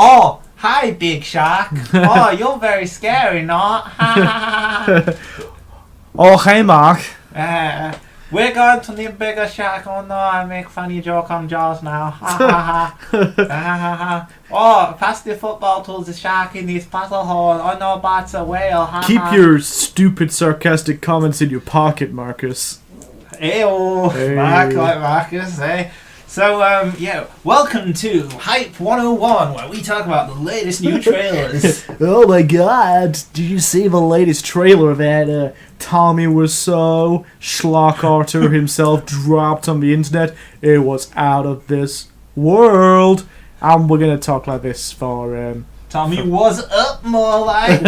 Oh, hi, Big Shark. Oh, you're very scary, not? Oh, hey, Mark. We're going to the bigger shark. Oh no, I make funny joke on Jaws now. Oh, pass the football to the shark in his paddle hole. Oh no, that's a whale. Keep your stupid, sarcastic comments in your pocket, Marcus. Ew, Hey. Mark like Marcus, eh? So, welcome to Hype 101, where we talk about the latest new trailers. Oh my god, did you see the latest trailer that Tommy Wiseaus Sharknadir himself dropped on the internet? It was out of this world. And we're going to talk like this for... Tommy was up more like... and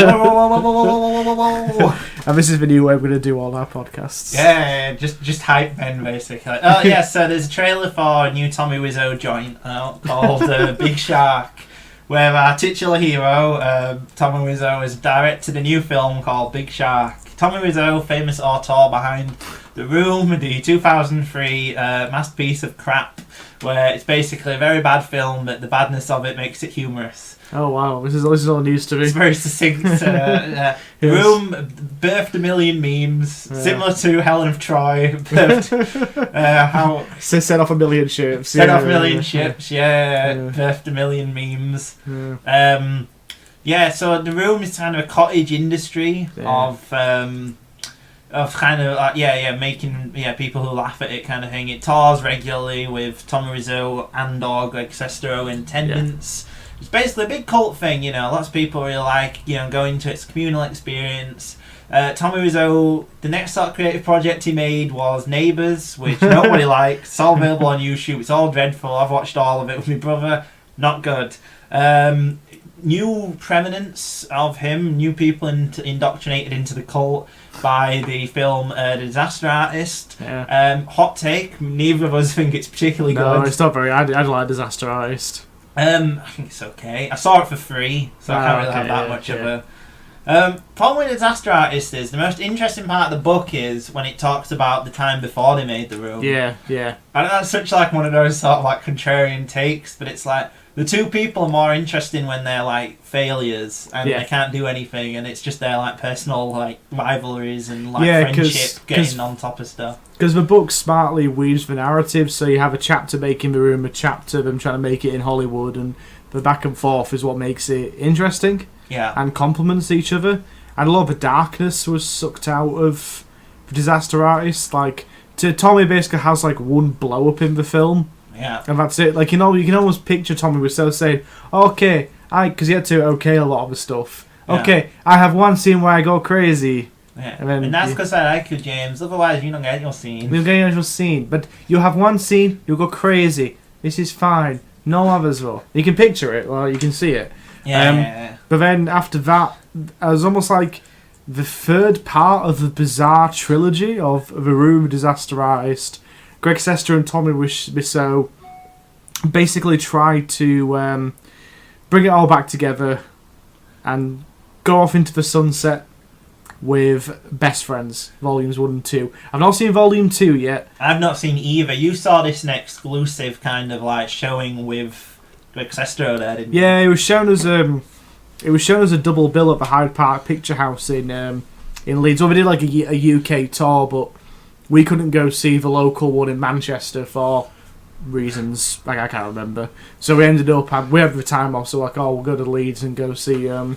this is the new way we're going to do all our podcasts. Yeah, just hype men, basically. Oh, yeah, so there's a trailer for a new Tommy Wiseaus joint out called Big Shark, where our titular hero, Tommy Wiseaus, has directed a new film called Big Shark. Tommy Wiseaus, famous author behind The Room, the 2003 masterpiece of crap, where it's basically a very bad film, but the badness of it makes it humorous. Oh wow, this is all news to me. It's very succinct. The Room birthed a million memes, similar to Helen of Troy. Set off a million ships. Set off a million ships, birthed a million memes. So The Room is kind of a cottage industry of kind of like, making people who laugh at it kind of thing. It tours regularly with Tommy Wiseaus and or Greg Sestero in attendance. It's basically a big cult thing, lots of people really like, going to its communal experience. Tommy Wiseaus, the next sort of creative project he made was Neighbours, which nobody liked. It's all available on YouTube. It's all dreadful. I've watched all of it with my brother. Not good. New prominence of him, new people indoctrinated into the cult by the film The Disaster Artist. Hot take, neither of us think it's particularly good. No, it's not very... I like Disaster Artist. I think it's okay. I saw it for free, so I can't really have that much of a... problem with Disaster Artist is the most interesting part of the book is when it talks about the time before they made The Room. Yeah. I know that's such like one of those sort of like contrarian takes, but it's like the two people are more interesting when they're like failures and they can't do anything, and it's just their like personal like rivalries and like friendship getting on top of stuff. Because the book smartly weaves the narrative, so you have a chapter making The Room, a chapter them trying to make it in Hollywood, and the back and forth is what makes it interesting. Yeah. And complements each other. And a lot of the darkness was sucked out of the Disaster Artist. Like, Tommy basically has like one blow up in the film. Yeah. And that's it. Like, you can almost picture Tommy Wiseaus saying, okay, because he had to okay a lot of the stuff. Okay, I have one scene where I go crazy. Yeah. And that's because I like you, James. Otherwise, you don't get your scene. You get your scene. But you have one scene, you go crazy. This is fine. No others though. You can picture it, well, you can see it. But then after that, it was almost like the third part of the bizarre trilogy of The Room, Disaster Artist. Greg Sestero and Tommy Wiseaus basically tried to bring it all back together and go off into the sunset with Best Friends, Volumes 1 and 2. I've not seen Volume 2 yet. I've not seen either. You saw this in exclusive kind of like showing with Greg Sestero there, didn't you? Yeah, it was shown as a double bill at the Hyde Park Picture House in Leeds. Well, we did like a UK tour, but we couldn't go see the local one in Manchester for reasons like I can't remember. So we ended up we had the time off, so like, we'll go to Leeds and go see The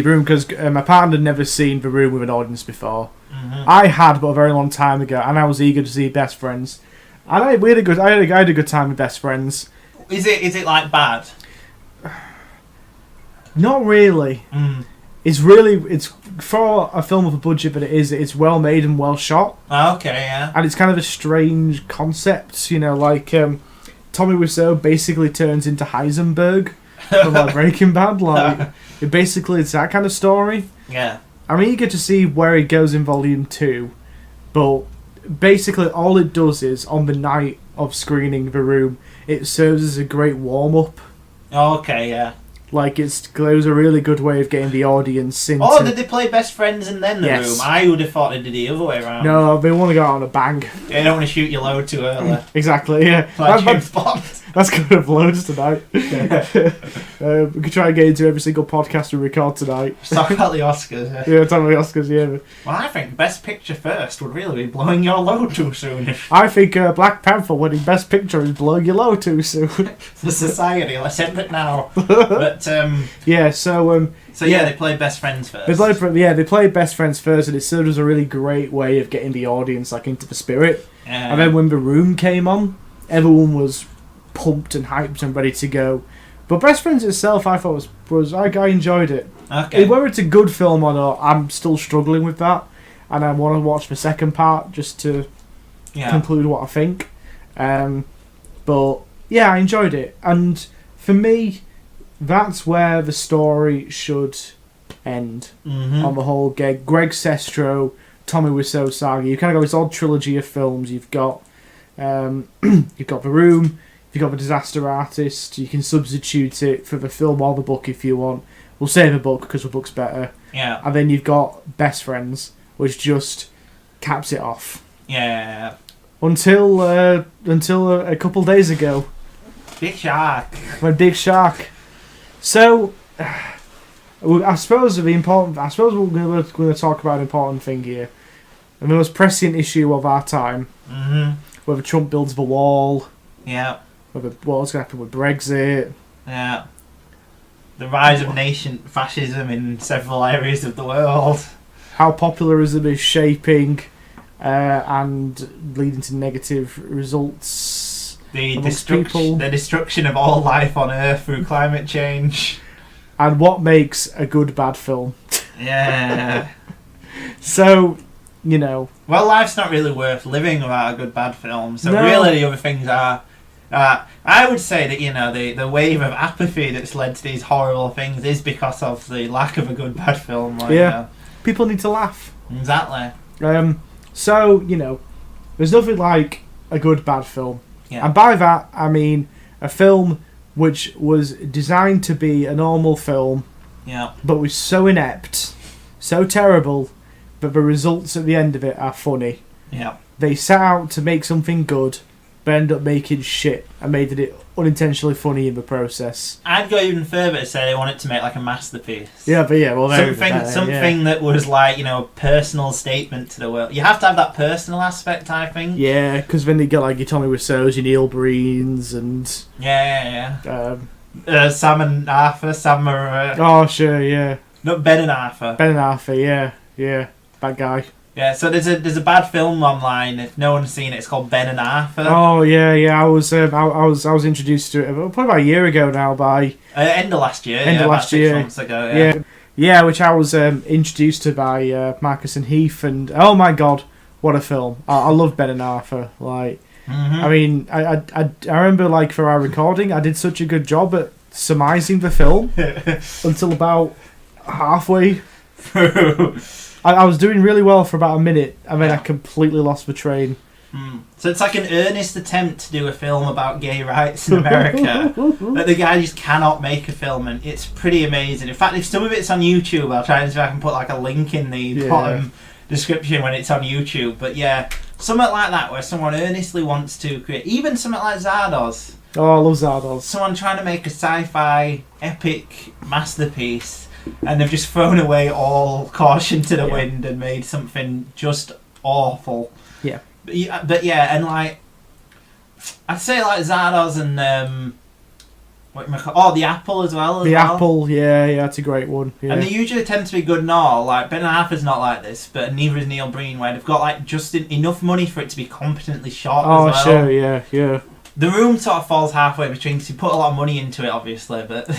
Room, because my partner had never seen The Room with an audience before. Mm-hmm. I had, but a very long time ago, and I was eager to see Best Friends. And I had a good time with Best Friends. Is it like bad? Not really. It's for a film with a budget, but it's well made and well shot. Okay, yeah. And it's kind of a strange concept, like Tommy Wiseaus basically turns into Heisenberg from like Breaking Bad. Like it's that kind of story. Yeah. I'm eager to see where it goes in Volume 2, but basically all it does is on the night of screening The Room, it serves as a great warm up. Okay, yeah. Like, it was a really good way of getting the audience into... Oh, did they play Best Friends and then The Room? I would have thought they did the other way around. No, they want to go out on a bang. They don't want to shoot your load too early. Exactly, yeah. Like James Bond. That's going to have loads tonight. We could try and get into every single podcast we record tonight. Just talk about the Oscars. Yeah, talk about the Oscars, yeah. Well, I think Best Picture first would really be blowing your load too soon. I think Black Panther winning Best Picture is blowing your load too soon. The society, let's end it now. But, yeah, so they played Best Friends first. They played Best Friends first, and it served as a really great way of getting the audience like into the spirit. And then when The Room came on, everyone was pumped and hyped and ready to go. But Best Friends itself, I thought I enjoyed it. Okay. Whether it's a good film or not, I'm still struggling with that, and I want to watch the second part just to conclude what I think. But yeah, I enjoyed it, and for me, that's where the story should end. On the whole, Greg Sestero, Tommy Wiseaus saga. You kind of got this odd trilogy of films. You've got you've got The Room. You've got The Disaster Artist. You can substitute it for the film or the book if you want. We'll say the book because the book's better. Yeah. And then you've got Best Friends, which just caps it off. Yeah. Until a couple days ago. Big Shark. When Big Shark. So, I suppose we're going to talk about an important thing here. The most pressing issue of our time. Whether Trump builds the wall. Yeah. What's going to happen with Brexit. Yeah. The rise of nation fascism in several areas of the world. How popularism is shaping and leading to negative results. The destruction of all life on Earth through climate change. And what makes a good bad film. Yeah. So, you know. Well, life's not really worth living without a good bad film. So no. Really the other things are... I would say that, the wave of apathy that's led to these horrible things is because of the lack of a good bad film. People need to laugh. Exactly. So, there's nothing like a good bad film. Yeah. And by that, I mean a film which was designed to be a normal film, but was so inept, so terrible, that the results at the end of it are funny. Yeah. They set out to make something good, but end up making shit and made it unintentionally funny in the process. I'd go even further to say they wanted to make like a masterpiece. Something that was like, a personal statement to the world. You have to have that personal aspect, I think. Yeah, because then they get like your Tommy Wiseaus, your Neil Breens, and Sam and Arthur. Oh sure, yeah. No, Ben and Arthur. Yeah, bad guy. Yeah, so there's a bad film online. If no one's seen it, it's called Ben and Arthur. Oh yeah. I was introduced to it probably about a year ago now by end of last year. About 6 months ago. Yeah, which I was introduced to by Marcus and Heath, and oh my god, what a film! I love Ben and Arthur. Like, I mean, I remember like for our recording, I did such a good job at surmising the film until about halfway through. I was doing really well for about a minute, and then I completely lost the train. So it's like an earnest attempt to do a film about gay rights in America, but the guy just cannot make a film, and it's pretty amazing. In fact, if some of it's on YouTube, I'll try and see if I can put like a link in the bottom description when it's on YouTube. But yeah, something like that where someone earnestly wants to create, even something like Zardoz. Oh, I love Zardoz. Someone trying to make a sci-fi epic masterpiece. And they've just thrown away all caution to the wind and made something just awful. Yeah. But and like, I'd say like Zardoz and The Apple as well. Apple, yeah, that's a great one. Yeah. And they usually tend to be good and all. Like Ben Arthur's not like this, but neither is Neil Breen, where they've got like just enough money for it to be competently shot. Oh, as well. Sure, yeah. The Room sort of falls halfway between, because you put a lot of money into it, obviously, but.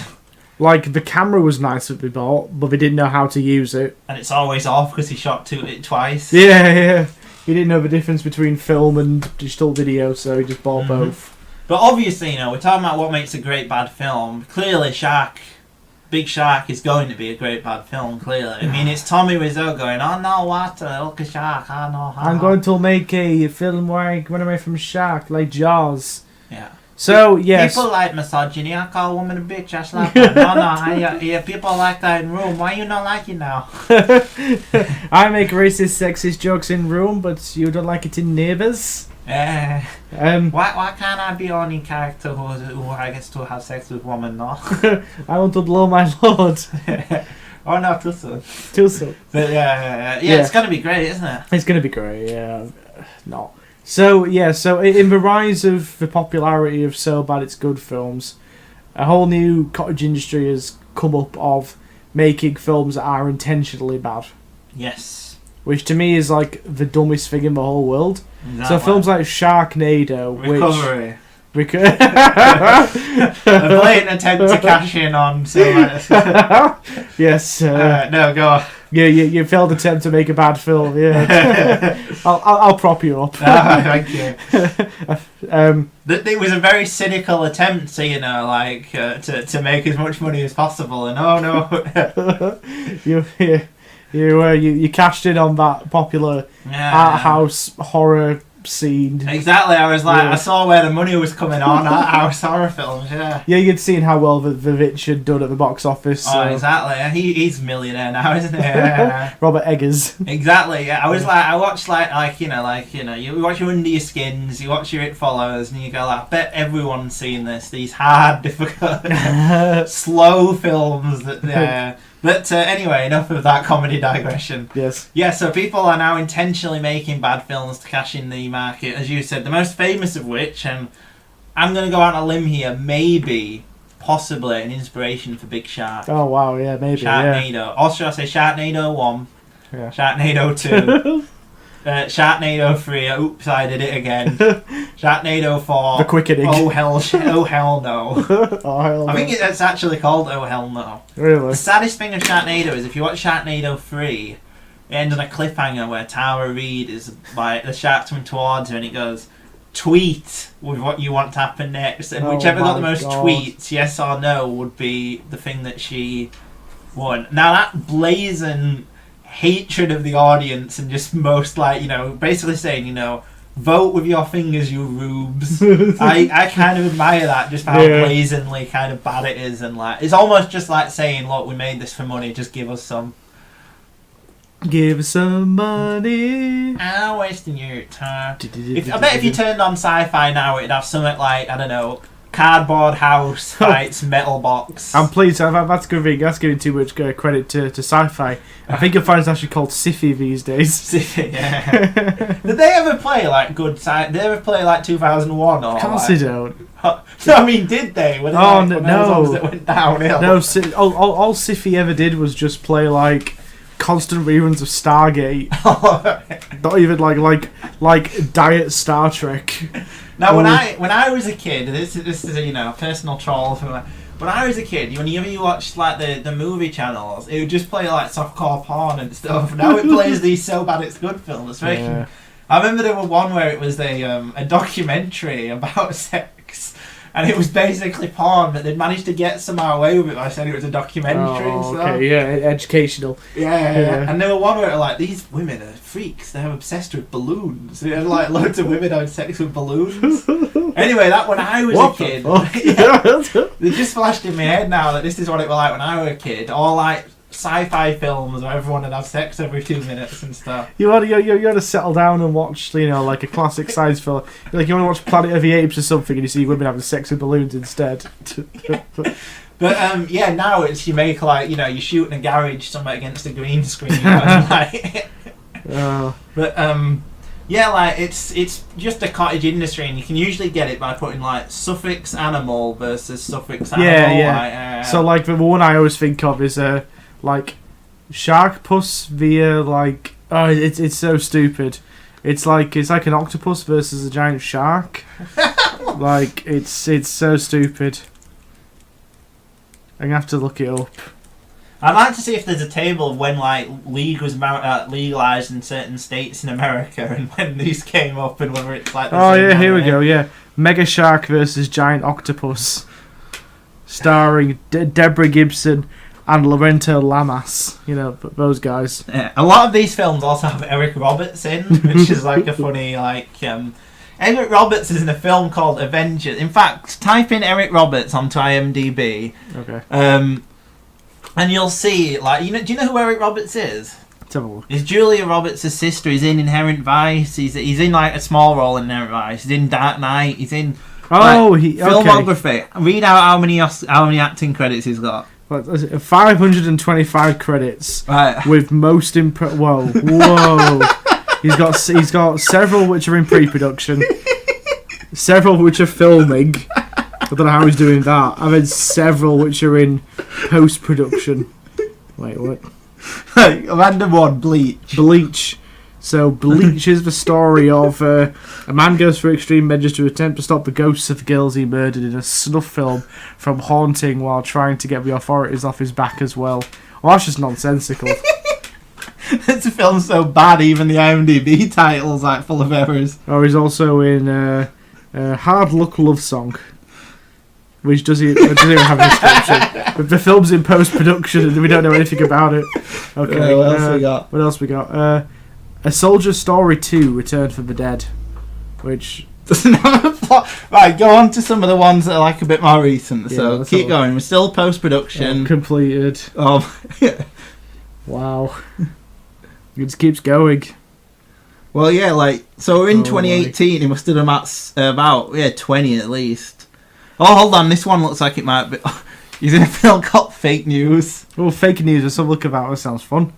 Like, the camera was nice that we bought, but they didn't know how to use it. And it's always off because he shot it twice. Yeah. He didn't know the difference between film and digital video, so he just bought both. But obviously, we're talking about what makes a great bad film. Clearly, Big Shark is going to be a great bad film, clearly. I mean, it's Tommy Wiseau going, oh no, what? Look at Shark, oh no. I'm going to make a film where I run away from Shark, like Jaws. Yeah. So, yes. People like misogyny. I call a woman a bitch. I slap her. No. People like that in Room. Why you not like it now? I make racist, sexist jokes in Room, but you don't like it in Neighbours? Why can't I be only character who I guess to have sex with woman, no? I want to blow my load. Oh no, too soon. Too soon. But yeah, it's gonna be great, isn't it? It's gonna be great, yeah. No. So in the rise of the popularity of So Bad It's Good films, a whole new cottage industry has come up of making films that are intentionally bad. Yes. Which to me is like the dumbest thing in the whole world. Exactly. So films like Sharknadir, Recovery. A blatant attempt to cash in on Yes. No, go on. Yeah, you failed attempt to make a bad film. Yeah. I'll prop you up. Thank you. It was a very cynical attempt to, like to make as much money as possible, and oh no. You cashed in on that popular art house horror scene. Exactly. I was like, I saw where the money was coming on. Art house horror films. Yeah. Yeah, you'd seen how well the Vitch had done at the box office. Oh, exactly. He's a millionaire now, isn't he? Robert Eggers. Exactly. Yeah. I watched you watch your Under Your Skins, you watch your It Follows, and you go like, I bet everyone's seen this. These hard, difficult, slow films that. But anyway, enough of that comedy digression. Yes. Yeah, so people are now intentionally making bad films to cash in the market, as you said, the most famous of which, and I'm going to go out on a limb here, possibly an inspiration for Big Shark. Oh, wow, yeah, maybe. Sharknado. Yeah. Or should I say Sharknado 1, yeah. Sharknado 2, Sharknado 3, oops, I did it again. Sharknado 4. The quickening. Oh hell no. Oh, hell no. I think it's actually called Oh Hell No. Really? The saddest thing of Sharknado is if you watch Sharknado 3, it ends on a cliffhanger where Tara Reid is like, the shark's coming towards her and it goes, tweet with what you want to happen next. And whichever got the most tweets, yes or no, would be the thing that she won. Now that blazing hatred of the audience and just most basically saying, vote with your fingers, you rubes. I kind of admire that, just how blazingly kind of bad it is, and like it's almost just like saying, look, we made this for money, just give us some. Give us some money. I'm wasting your time. I bet if you turned on Sci-Fi now, it'd have something like, I don't know, cardboard house fights metal box. I'm pleased. That's giving too much credit to Sci-Fi. I think you'll find it's actually called Siffy these days. Siffy, yeah. Did they ever play like good Did they ever play like 2001 or? Of course they don't. So I mean, did they? Were they no. That went downhill. No. All Siffy ever did was just play like constant reruns of Stargate. Not even like Diet Star Trek. Now, when I was a kid, this is a personal troll for me. When I was a kid, whenever you watched like the movie channels, it would just play like softcore porn and stuff. Now it plays these So Bad It's Good films. I remember there was one where it was a documentary about sex, and it was basically porn, but they'd managed to get somehow away with it by saying it was a documentary and stuff. Okay, yeah, educational. Yeah. And there were one where like, these women are freaks, they're obsessed with balloons. They had like loads of women having sex with balloons. Anyway, that when I was a kid, it just flashed in my head now that this is what it was like when I was a kid. All like sci-fi films where everyone would have sex every 2 minutes and stuff. You want to settle down and watch, like a classic science film. Like you want to watch Planet of the Apes or something, and you see women having sex with balloons instead. But now it's you make like you shoot in a garage somewhere against a green screen. Like, but like it's just a cottage industry, and you can usually get it by putting like suffix animal versus suffix animal. Yeah. So like the one I always think of is like shark puss via like it's so stupid. It's like an octopus versus a giant shark. Like it's so stupid. I'm gonna have to look it up. I'd like to see if there's a table of when like league was legalized in certain states in America and when these came up and whether it's like here we go. Yeah, Mega Shark versus Giant Octopus, starring Deborah Gibson and Lorento Lamas. Those guys. Yeah, a lot of these films also have Eric Roberts in, which is like a funny Eric Roberts is in a film called Avengers. In fact, type in Eric Roberts onto IMDb. Okay. And you'll see, like, do you know who Eric Roberts is? Let's have a look. It's Julia Roberts' sister. He's in Inherent Vice. He's in like a small role in Inherent Vice. He's in Dark Knight. He's in filmography. Read out how many acting credits he's got. 525 credits. Right. With most whoa. He's got several which are in pre-production, several which are filming. I don't know how he's doing that. I've had several which are in post-production. Wait, what? Random one, Bleach. So Bleach is the story of a man goes through extreme measures to attempt to stop the ghosts of girls he murdered in a snuff film from haunting while trying to get the authorities off his back as well. Well, that's just nonsensical. It's a film so bad, even the IMDb title's like full of errors. Oh, he's also in Hard Luck Love Song, which doesn't even have a description. But the film's in post-production and we don't know anything about it. Okay, what else we got? What else we got? A Soldier's Story 2, Return from the Dead, which doesn't have a plot. Right, go on to some of the ones that are like a bit more recent. Yeah, so keep going. We're still post-production. Completed. Wow. It just keeps going. Well, yeah, like, so we're in 2018, he must have done about 20 at least. Oh, hold on, this one looks like it might be... He's in a film called Fake News. Oh, Fake News, let's have a look about it, sounds fun.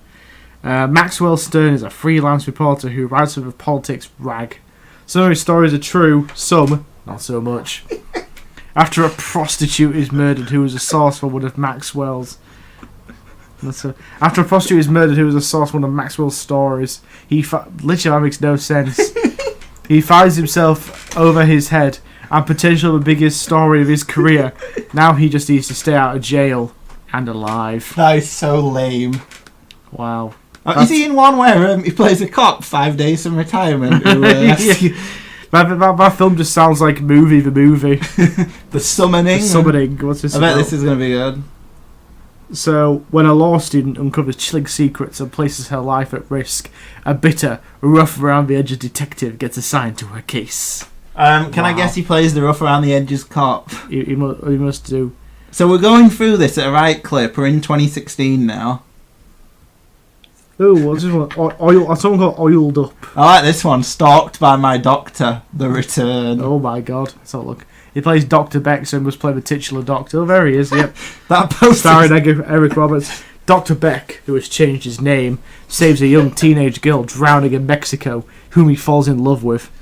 Maxwell Stern is a freelance reporter who writes with a politics rag. Some of his stories are true, some not so much. After a prostitute is murdered who was a source for one of Maxwell's... After a prostitute is murdered who was a source for one of Maxwell's stories, literally that makes no sense. He finds himself over his head and potentially the biggest story of his career. Now he just needs to stay out of jail and alive. That is so lame. Wow. Is he in one where he plays a cop 5 days from retirement? That film just sounds like the movie. The Summoning. What's this I bet about? this is going to be good. So, when a law student uncovers chilling secrets and places her life at risk, a bitter, rough around the edges detective gets assigned to her case. Can I guess he plays the rough around the edges cop? He must do. So we're going through this at a right clip. We're in 2016 now. Oh, what's this one? Someone got oiled up. I like this one. Stalked by my doctor. The Return. Oh my god. Let's have a look. He plays Dr. Beck, so he must play the titular doctor. Oh, there he is, yep. That poster. Starring Eric Roberts. Dr. Beck, who has changed his name, saves a young teenage girl drowning in Mexico, whom he falls in love with.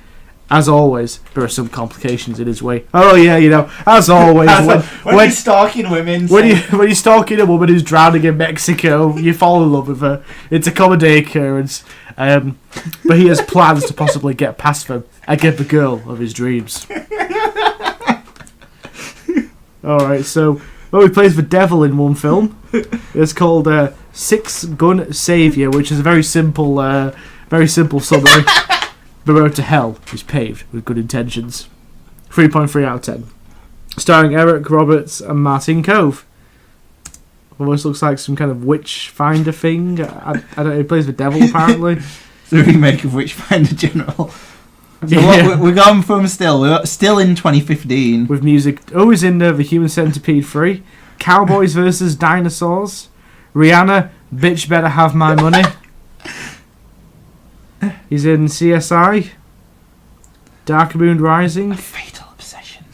As always, there are some complications in his way. Oh yeah, as always. when you're stalking women... When you're stalking a woman who's drowning in Mexico, you fall in love with her. It's a common day occurrence. But he has plans to possibly get past them and get the girl of his dreams. Alright, so... Well, he plays the devil in one film. It's called Six Gun Saviour, which is a very simple summary. The road to hell is paved with good intentions. 3.3 out of 10. Starring Eric Roberts and Martin Cove. Almost looks like some kind of witch-finder thing. I don't know, he plays the devil, apparently. It's a remake of Witchfinder General. So Yeah. we're going from we're still in 2015. With music. Oh, he's in The Human Centipede 3. Cowboys vs. Dinosaurs. Rihanna, Bitch Better Have My Money. He's in CSI. Dark Moon Rising. A Fatal Obsession.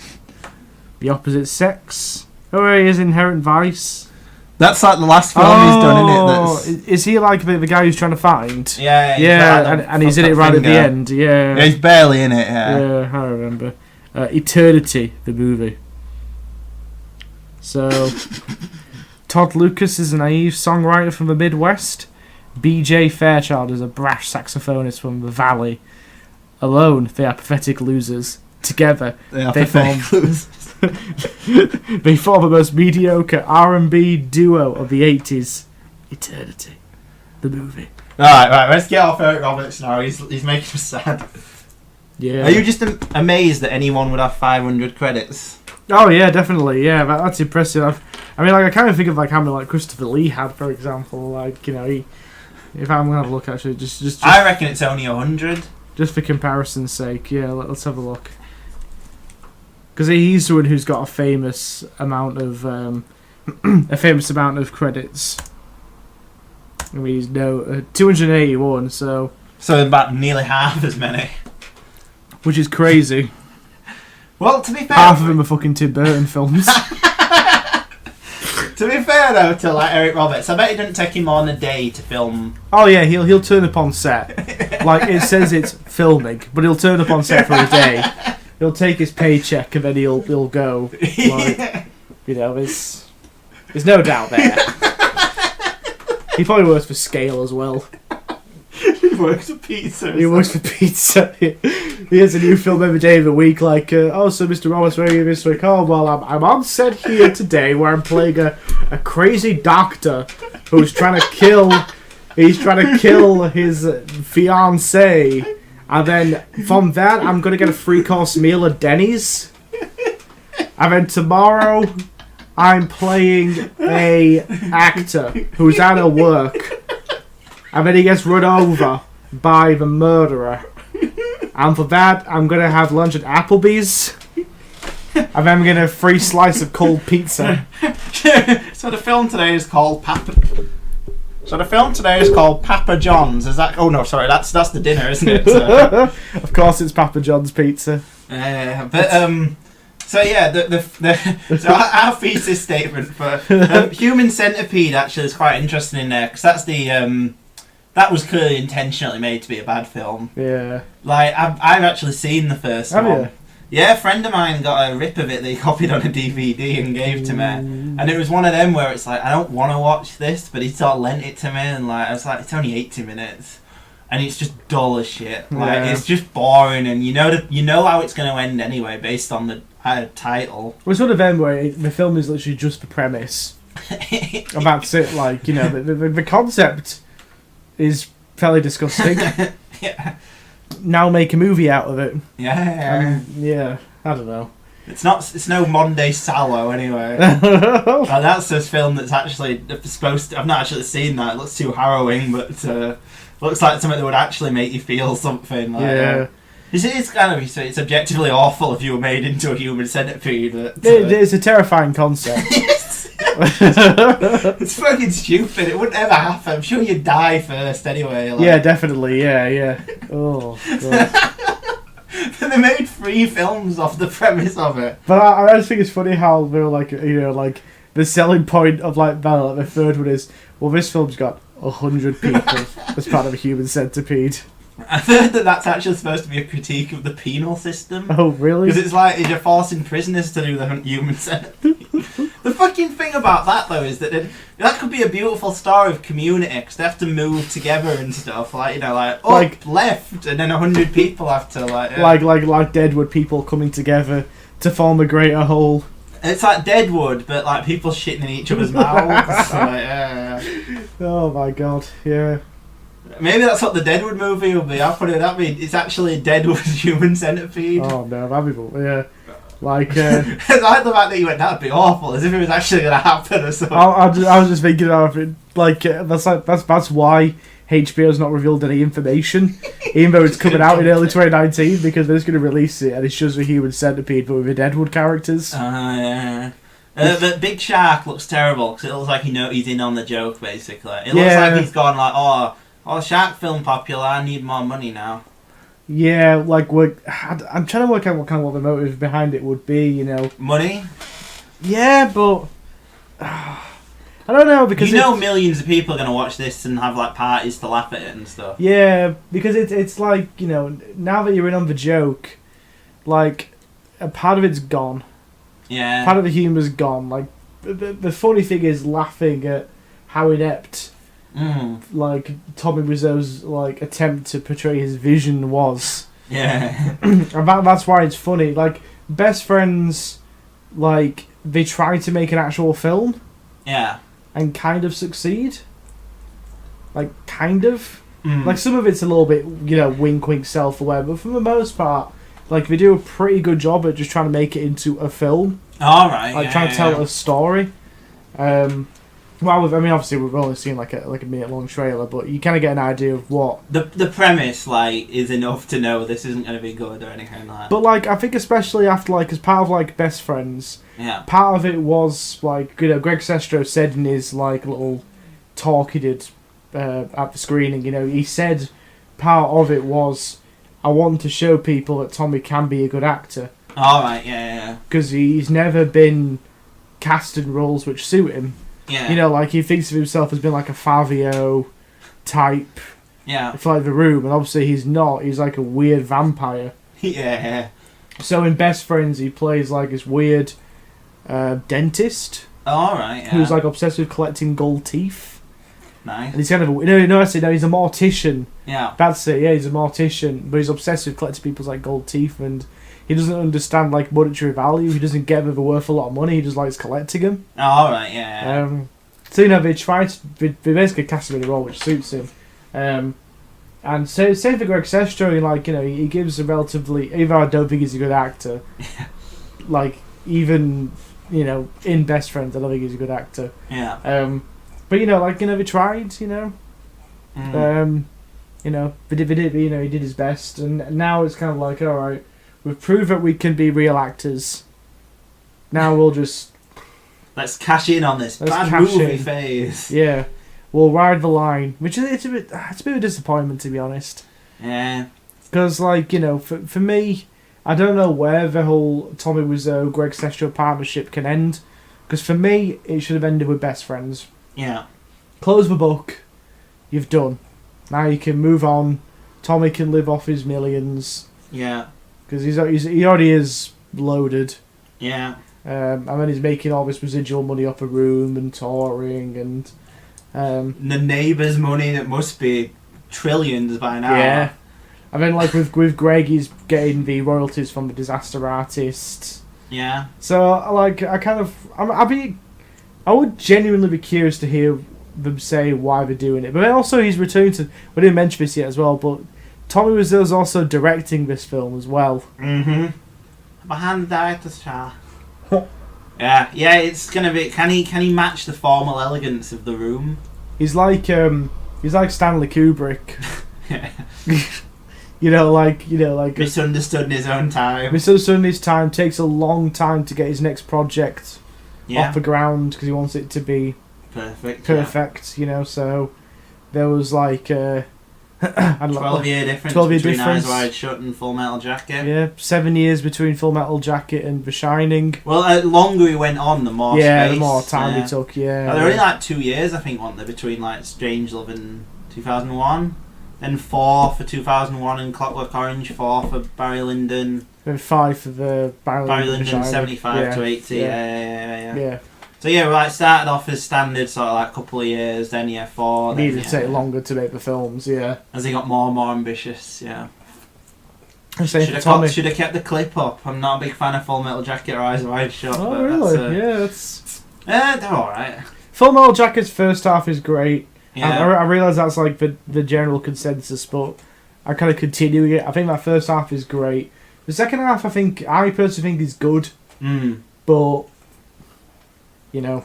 The Opposite Sex. Oh, he is in Inherent Vice. That's like the last film he's done, isn't it? Is he like the guy who's trying to find? Yeah, and he's in it right at the end. Yeah, he's barely in it. Yeah, I remember. Eternity, the movie. So, Todd Lucas is a naive songwriter from the Midwest. B.J. Fairchild is a brash saxophonist from the Valley. Alone, they are pathetic losers. Together, they form they form the most mediocre R&B duo of the 80s. Eternity, the movie. Right, let's get off Eric Roberts now. He's making us sad. Yeah. Are you just amazed that anyone would have 500 credits? Oh yeah, definitely. Yeah, that's impressive. I mean, I kind of think of how many Christopher Lee had, for example. If I'm gonna have a look, actually, just I reckon it's only 100. Just for comparison's sake, yeah. Let's have a look. Because he's the one who's got a famous amount of credits. I mean, he's 281, so about nearly half as many. Which is crazy. Well, to be fair, half of them are fucking Tim Burton films. To be fair though, to like Eric Roberts, I bet it didn't take him more than a day to film. Oh yeah, he'll turn up on set. Like it says it's filming, but he'll turn up on set for a day. He'll take his paycheck and then he'll go. Like, you know, there's no doubt there. He probably works for Scale as well. He works for pizza. He works for pizza. He has a new film every day of the week. Like, oh, so Mr. Roberts, where are you this week? Oh, well, I'm on set here today where I'm playing a crazy doctor who's trying to kill. He's trying to kill his fiancée, and then from that, I'm gonna get a 3-course meal at Denny's. And then tomorrow, I'm playing a actor who's out of work. And then he gets run over by the murderer. And for that, I'm going to have lunch at Applebee's. And then I'm going to have a free slice of cold pizza. So the film today is called Papa John's. Is that? Oh no, sorry, that's the dinner, isn't it? Of course, it's Papa John's pizza. So yeah, so our thesis statement for Human Centipede actually is quite interesting in there because that's that was clearly intentionally made to be a bad film. Yeah. Like I've actually seen the first one. Have you? Yeah, a friend of mine got a rip of it that he copied on a DVD and gave to me, and it was one of them where it's like I don't want to watch this, but he sort of lent it to me, and like I was like, it's only 80 minutes. And it's just dull as shit. Like it's just boring, and you know how it's going to end anyway, based on the title. Well, it's one of them where the film is literally just the premise, and that's it. Like, you know, the concept is fairly disgusting. Yeah. Now make a movie out of it. Yeah. Yeah. I don't know. It's no Monday Sallow anyway. That's this film that's actually supposed to. I've not actually seen that. It looks too harrowing, but looks like something that would actually make you feel something. Like, yeah. It's kind of it's objectively awful if you were made into a human centipede. But, it's a terrifying concept. It's fucking stupid. It wouldn't ever happen. I'm sure you'd die first anyway. Like. Yeah, definitely. Yeah. Oh god. They made 3 films off the premise of it. But I just think it's funny how they're like, you know, like the selling point of like the third one is, well, this film's got 100 people as part of a human centipede. I heard that's actually supposed to be a critique of the penal system. Oh, really? Because it's like you're forcing prisoners to do the human centipede. The fucking thing about that, though, is that that could be a beautiful story of community, because they have to move together and stuff. Like, you know, like left, and then 100 people have to, like... Yeah. Like Deadwood people coming together to form a greater whole. It's like Deadwood, but like people shitting in each other's mouths. So, like, yeah. Oh my god, yeah. Maybe that's what the Deadwood movie will be. How funny would that be? It's actually Deadwood's human centipede. Oh no, that'd be cool. Yeah. Like, I like the fact that you went, that'd be awful, as if it was actually going to happen or something. I was just thinking of it, like, that's why HBO's not revealed any information, even though it's coming out in early 2019, because they're just going to release it, and it's just a human centipede, but with the Deadwood characters. Yeah. But Big Shark looks terrible, because it looks like he's in on the joke, basically. It looks like he's gone like, oh, shark film popular, I need more money now. Yeah, like, I'm trying to work out what the motive behind it would be, you know. Money? Yeah, but... I don't know, because millions of people are going to watch this and have, like, parties to laugh at it and stuff. Yeah, because it's like, you know, now that you're in on the joke, like, a part of it's gone. Yeah. Part of the humour's gone. Like, the funny thing is laughing at how inept... like Tommy Wiseau's like attempt to portray his vision was. Yeah. And that's why it's funny. Like Best Friends, like they try to make an actual film. Yeah. And kind of succeed. Like kind of. Like some of it's a little bit, you know, wink wink self-aware, but for the most part, like they do a pretty good job at just trying to make it into a film. All right. Like trying to tell a story. Well, I mean, obviously we've only seen like a minute-long trailer, but you kind of get an idea of what the premise like is enough to know this isn't going to be good or anything like that. But like, I think especially after like as part of like Best Friends, part of it was like, you know, Greg Sestero said in his like little talk he did at the screening. You know, he said part of it was, I want to show people that Tommy can be a good actor. All right, yeah. Because he's never been cast in roles which suit him. Yeah. You know, like he thinks of himself as being like a Fabio type. Yeah. For like The Room, and obviously he's not. He's like a weird vampire. Yeah. So in Best Friends, he plays like this weird dentist. All right. Yeah. Who's like obsessed with collecting gold teeth. Nice. And he's kind of he's a mortician. Yeah. That's it. Yeah, he's a mortician, but he's obsessed with collecting people's like gold teeth, and he doesn't understand like monetary value. He doesn't get them worth a lot of money. He just likes collecting them. All right. Yeah. So you know they basically cast him in a role which suits him. And so same for Greg Sestero, like, you know, he gives a relatively, even though I don't think he's a good actor, like, even, you know, in Best Friends, I don't think he's a good actor. Yeah. But, you know, like, you know, they tried, you know. You know, they did, you know, he did his best, and now it's kind of like, alright, we've proved that we can be real actors. Now we'll just... Let's cash in on this bad movie phase. Yeah. We'll ride the line, which is it's a bit of a disappointment, to be honest. Yeah. Because, like, you know, for me, I don't know where the whole Tommy Wiseau Greg Sestero partnership can end. Because for me, it should have ended with Best Friends. Yeah. Close the book. You've done. Now you can move on. Tommy can live off his millions. Yeah. Because he already is loaded. Yeah. And then he's making all this residual money off a room and touring and... the neighbours' money that must be trillions by now. Yeah. I mean, like with Greg, he's getting the royalties from the Disaster Artist. Yeah. So, like, I would genuinely be curious to hear them say why they're doing it. But then also, he's returned to. We didn't mention this yet as well, but Tommy Wiseau's also directing this film as well. Mm-hmm. Behind the director's chair. Yeah, it's gonna be. Can he match the formal elegance of The Room? He's like Stanley Kubrick. like misunderstood in his own time. Misunderstood in his time. Takes a long time to get his next project off the ground because he wants it to be perfect. You know, so there was like 12-year difference between Eyes Wide Shut and Full Metal Jacket. Yeah, 7 years between Full Metal Jacket and The Shining. Well, the longer he went on, the more the more time he took. Yeah, they're only like 2 years, I think, weren't they, between like Strangelove and 2001, then 4 for 2001 and Clockwork Orange, 4 for Barry Lyndon, and 5 for the Barry Lyndon 75 to 80. Yeah. So yeah, we started off as standard sort of like couple of years, then 4. Needed to take longer to make the films, as he got more and more ambitious, Should have kept the clip up. I'm not a big fan of Full Metal Jacket or Eyes Wide Shut. Oh really? They're alright. Full Metal Jacket's first half is great. Yeah. I realise that's like the general consensus, but I kind of continuing it. I think that first half is great. The second half, I personally think is good, but you know,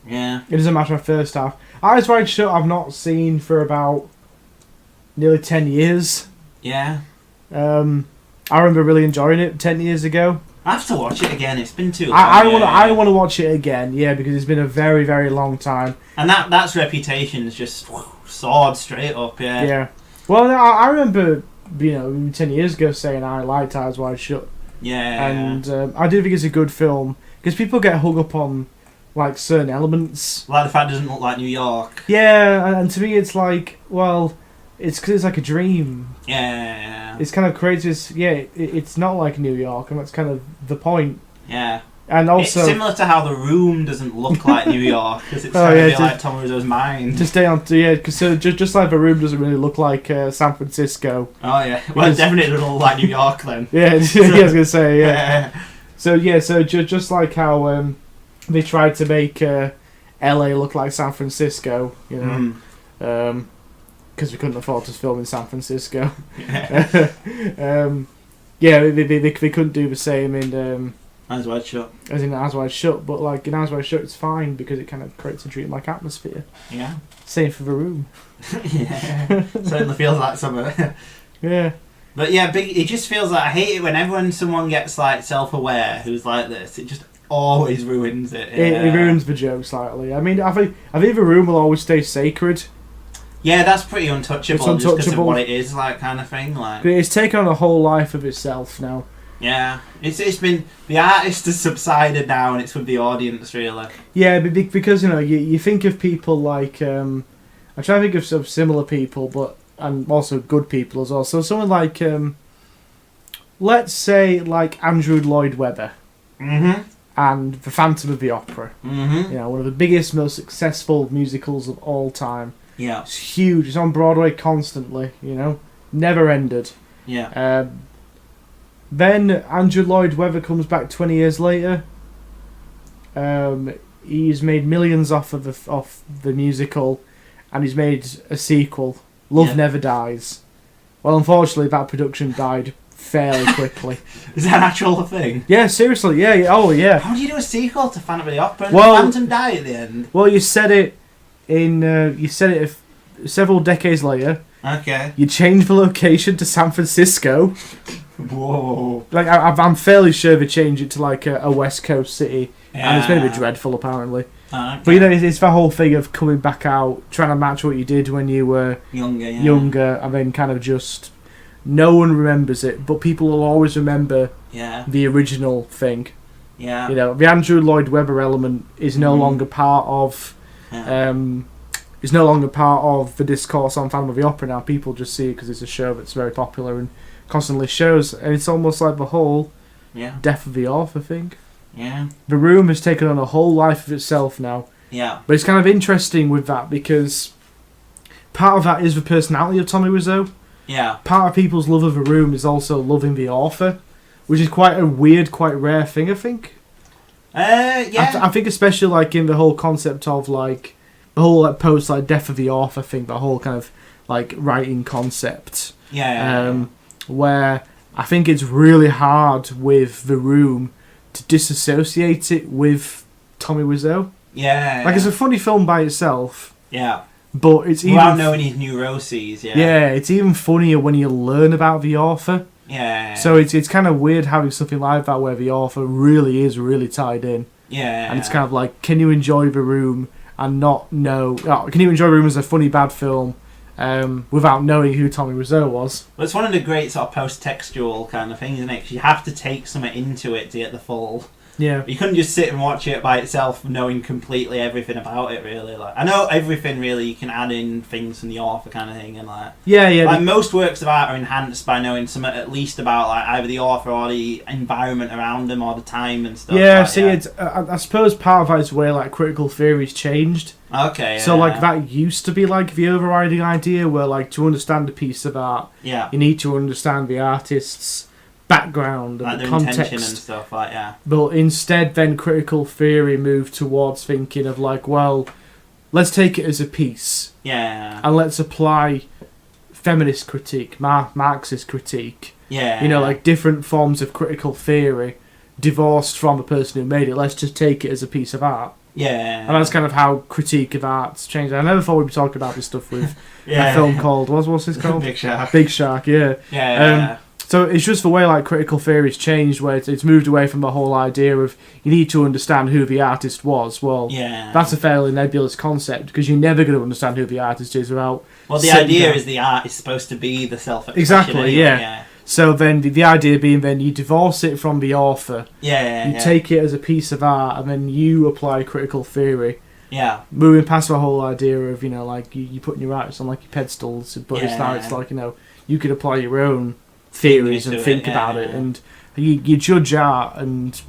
it doesn't matter. My first half, Eyes Wide Shut, I've not seen for about nearly 10 years. Yeah. I remember really enjoying it 10 years ago. I have to watch it again. It's been too long. I want to watch it again, because it's been a very, very long time. And that's reputation is just soared straight up, Yeah. Well, I remember, 10 years ago saying I liked Eyes Wide Shut. Yeah. And I do think it's a good film because people get hung up on like certain elements. Like the fact it doesn't look like New York. Yeah, and to me it's like, well, it's because it's like a dream. Yeah. It's kind of crazy. It's not like New York, and that's kind of the point. Yeah. And also, it's similar to how The Room doesn't look like New York because it's trying to be like Tommy Wiseau's mind. To stay on, because just like The Room doesn't really look like San Francisco. Oh yeah, well, it definitely doesn't look like New York then. Yeah, I was gonna say So just like how they tried to make LA look like San Francisco, because we couldn't afford to film in San Francisco. They couldn't do the same in Eyes Wide Shut. As in Eyes Wide Shut, but like in Eyes Wide Shut, it's fine because it kind of creates a dreamlike atmosphere. Yeah. Same for The Room. Yeah. Certainly feels like summer. Yeah. But yeah, it just feels like I hate it whenever someone gets like self-aware who's like this. It just always ruins it. It ruins the joke slightly. I mean, I think The Room will always stay sacred. Yeah, that's pretty untouchable. It's untouchable. Just because of what it is, like, kind of thing. Like, it's taken on a whole life of itself now. Yeah, it's been, the artist has subsided now, and it's with the audience, really. Yeah, because you think of people like I try to think of some similar people, and also good people as well. So someone like let's say like Andrew Lloyd Webber. Mm-hmm. And The Phantom of the Opera. Mm-hmm. One of the biggest, most successful musicals of all time. Yeah. It's huge. It's on Broadway constantly, Never ended. Yeah. Then Andrew Lloyd Webber comes back 20 years later. He's made millions off the musical, and he's made a sequel, Love Never Dies. Well, unfortunately, that production died fairly quickly. Is that an actual thing? Yeah, seriously, yeah. Oh, yeah. How do you do a sequel to Phantom of the Opera and Well, the Phantom die at the end? Well, you said it several decades later. Okay. You changed the location to San Francisco. Whoa. Like, I'm fairly sure they changed it to like a West Coast city, and it's going to be dreadful apparently. Okay. But it's the whole thing of coming back out, trying to match what you did when you were younger, and then kind of just no one remembers it, but people will always remember the original thing. Yeah. The Andrew Lloyd Webber element is no longer part of is no longer part of the discourse on Phantom of the Opera now. People just see it because it's a show that's very popular and constantly shows, and it's almost like the whole death of the author thing. Yeah. The Room has taken on a whole life of itself now. Yeah. But it's kind of interesting with that because part of that is the personality of Tommy Wiseau. Yeah. Part of people's love of The Room is also loving the author, which is quite a weird, quite rare thing, I think. Yeah. I think especially like in the whole concept of like the whole like post like death of the author thing, the whole kind of like writing concept. Yeah. Where I think it's really hard with The Room to disassociate it with Tommy Wiseau. Yeah. Like, it's a funny film by itself. Yeah. But it's even... Without knowing his neuroses, Yeah, it's even funnier when you learn about the author. Yeah. So it's kind of weird having something like that where the author really is really tied in. Yeah. And it's kind of like, can you enjoy The Room and not know... Oh, can you enjoy The Room as a funny, bad film without knowing who Tommy Wiseau was? Well, it's one of the great sort of post-textual kind of things, isn't it? 'Cause you have to take something into it to get the full... Yeah. You couldn't just sit and watch it by itself knowing completely everything about it, really. Like, I know everything, really, you can add in things from the author kind of thing, and like... Yeah. Like, most works of art are enhanced by knowing something at least about, like, either the author or the environment around them or the time and stuff. Yeah, like, it's... I suppose part of that is where, like, critical theory's changed. Okay, So, like, that used to be, like, the overriding idea where, like, to understand a piece of art, you need to understand the artist's background and like the their intention context and stuff, like, But instead, then critical theory moved towards thinking of like, well, let's take it as a piece, and let's apply feminist critique, Marxist critique, like different forms of critical theory, divorced from the person who made it. Let's just take it as a piece of art. And that's kind of how critique of art's changed. I never thought we'd be talking about this stuff with a film called what's this called? Big Shark. Big Shark, yeah. So it's just the way like critical theory's changed, where it's moved away from the whole idea of you need to understand who the artist was. Well, that's a fairly nebulous concept because you're never going to understand who the artist is without. Well, the idea is the art is supposed to be the self-expression. Exactly, anyway, So then the idea being then you divorce it from the author. You take it as a piece of art, and then you apply critical theory. Moving past the whole idea of like you putting your artists on like your pedestals, but it's like you could apply your own theories and think about it, and you judge art, and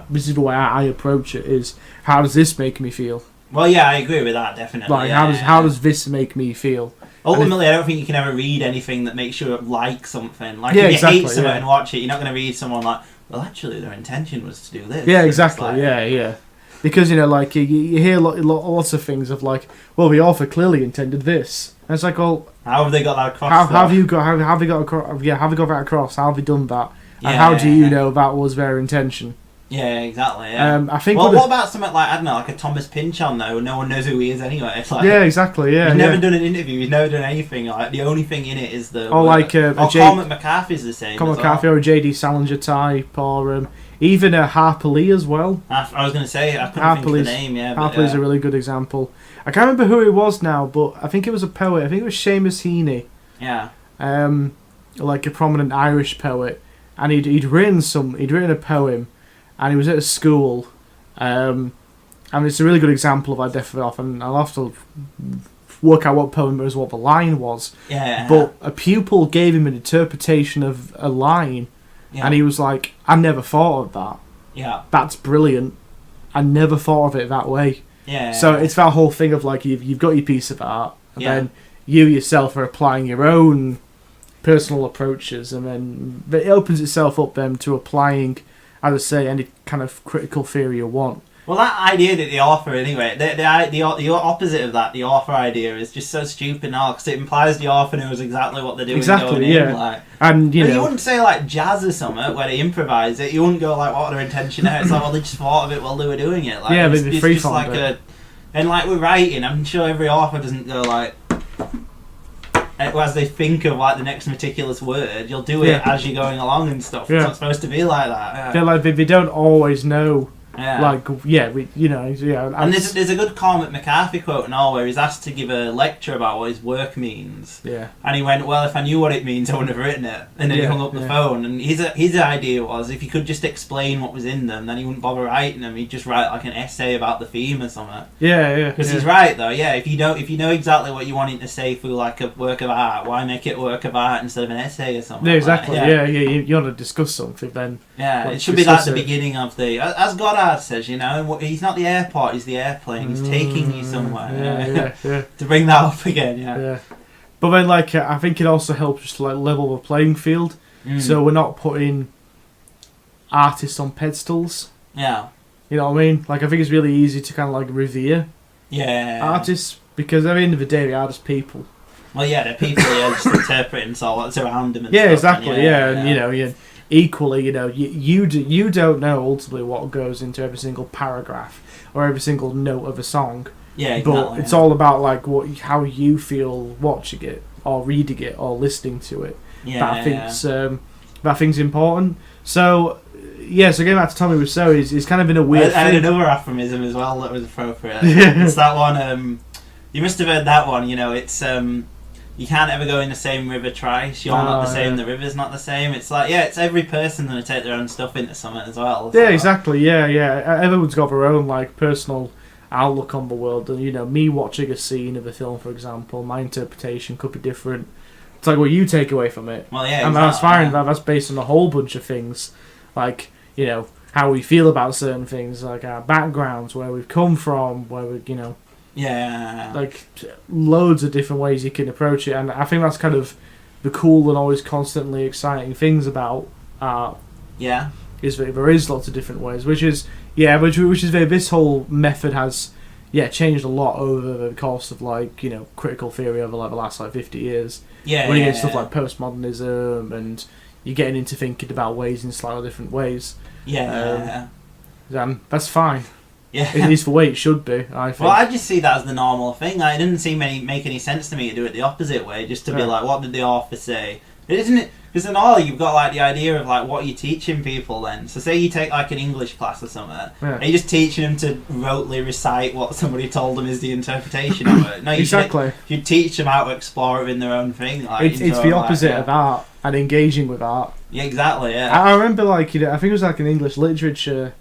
this is the way I approach it: is how does this make me feel? Well, I agree with that, definitely. Like how does this make me feel? Ultimately, I don't think you can ever read anything that makes you like something. Like if you hate something and watch it, you're not going to read someone like, well, actually, their intention was to do this. Yeah, exactly. Like, Because like you hear lots of things of like, well, the author clearly intended this. And it's like, well, how have they got that across? How have they got that across? How have they done that? And how do you know that was their intention? Yeah, exactly. Yeah. I think. Well, what about something like, I don't know, like a Thomas Pynchon though? No one knows who he is anyway. It's like, exactly. Yeah, he's never done an interview. He's never done anything. Like the only thing in it is the. Or like Cormac McCarthy's the same. Cormac McCarthy or a J.D. Salinger type, or Even Harper Lee as well. I was going to say, I couldn't think of the name, yeah. Harper Lee's a really good example. I can't remember who it was now, but I think it was a poet. I think it was Seamus Heaney. Yeah. Like a prominent Irish poet. And he'd written a poem, and he was at a school. And it's a really good example of like Death Off, and I'll have to work out what poem it was, what the line was. Yeah. But a pupil gave him an interpretation of a line. Yeah. And he was like, I never thought of that. Yeah. That's brilliant. I never thought of it that way. Yeah. So it's that whole thing of like, you've got your piece of art, and then you yourself are applying your own personal approaches, and then it opens itself up then to applying, as I say, any kind of critical theory you want. Well, that idea that the author, anyway, the opposite of that, the author idea, is just so stupid now, because it implies the author knows exactly what they're doing. Exactly, going in, like. And you wouldn't say like jazz or something where they improvise it. You wouldn't go like, what their intention is. It's like, well, they just thought of it while they were doing it. Like, it's free just like and like with writing, I'm sure every author doesn't go like, as they think of like the next meticulous word, you'll do it as you're going along and stuff. It's not supposed to be like that. They're like, they don't always know. Yeah. And there's a good Cormac McCarthy quote and all where he's asked to give a lecture about what his work means. Yeah. And he went, well, if I knew what it means, I wouldn't have written it. And then he hung up the phone. And his idea was, if he could just explain what was in them, then he wouldn't bother writing them. He'd just write like an essay about the theme or something. Yeah. Because he's right though. Yeah. If you know exactly what you want it to say through like a work of art, why make it a work of art instead of an essay or something? Yeah, exactly. Like, you want to discuss something, then. Yeah, it should be like the beginning of as Goddard says, you know, he's not the airport, he's the airplane. He's taking you somewhere. Yeah. To bring that up again, yeah. But then, like, I think it also helps just to like level the playing field. So we're not putting artists on pedestals. Yeah. You know what I mean? Like, I think it's really easy to kind of like revere artists, because at the end of the day, they are just people. Well, yeah, they're people just interpreting so what's around them and stuff. Exactly. And you know, equally, you know, you don't know ultimately what goes into every single paragraph or every single note of a song. Yeah, exactly. But it's all about like how you feel watching it or reading it or listening to it. That I think's important. So so getting back to Tommy Wiseaus, he's kind of in a weird. I had another aphorism as well that was appropriate. It's that one. You must have heard that one. You know, it's you can't ever go in the same river twice. You're not the same. The river's not the same. It's like it's every person going to take their own stuff into something as well. Yeah, exactly. Yeah. Everyone's got their own like personal outlook on the world, and you know, me watching a scene of a film, for example, my interpretation could be different. It's like what you take away from it. Well, yeah, and that's fine. That's based on a whole bunch of things, like you know how we feel about certain things, like our backgrounds, where we've come from, where we, you know. Yeah. Like, loads of different ways you can approach it, and I think that's kind of the cool and always constantly exciting things about art. Yeah. Is that there is lots of different ways, which is this whole method has changed a lot over the course of like, you know, critical theory over like the last like 50 years. Yeah. When you get stuff like postmodernism and you're getting into thinking about ways in slightly different ways. Yeah. That's fine. Yeah. It is the way it should be, I think. Well, I just see that as the normal thing. Like, it didn't make any sense to me to do it the opposite way, just to be like, what did the author say? Isn't it? Because in all, you've got like the idea of like what you're teaching people then. So say you take like an English class or something, and you're just teaching them to rotely recite what somebody told them is the interpretation of it. No, you teach them how to explore it in their own thing. Like, it's the opposite of art and engaging with art. Yeah, exactly. Yeah. I remember like, you know, I think it was like in English literature.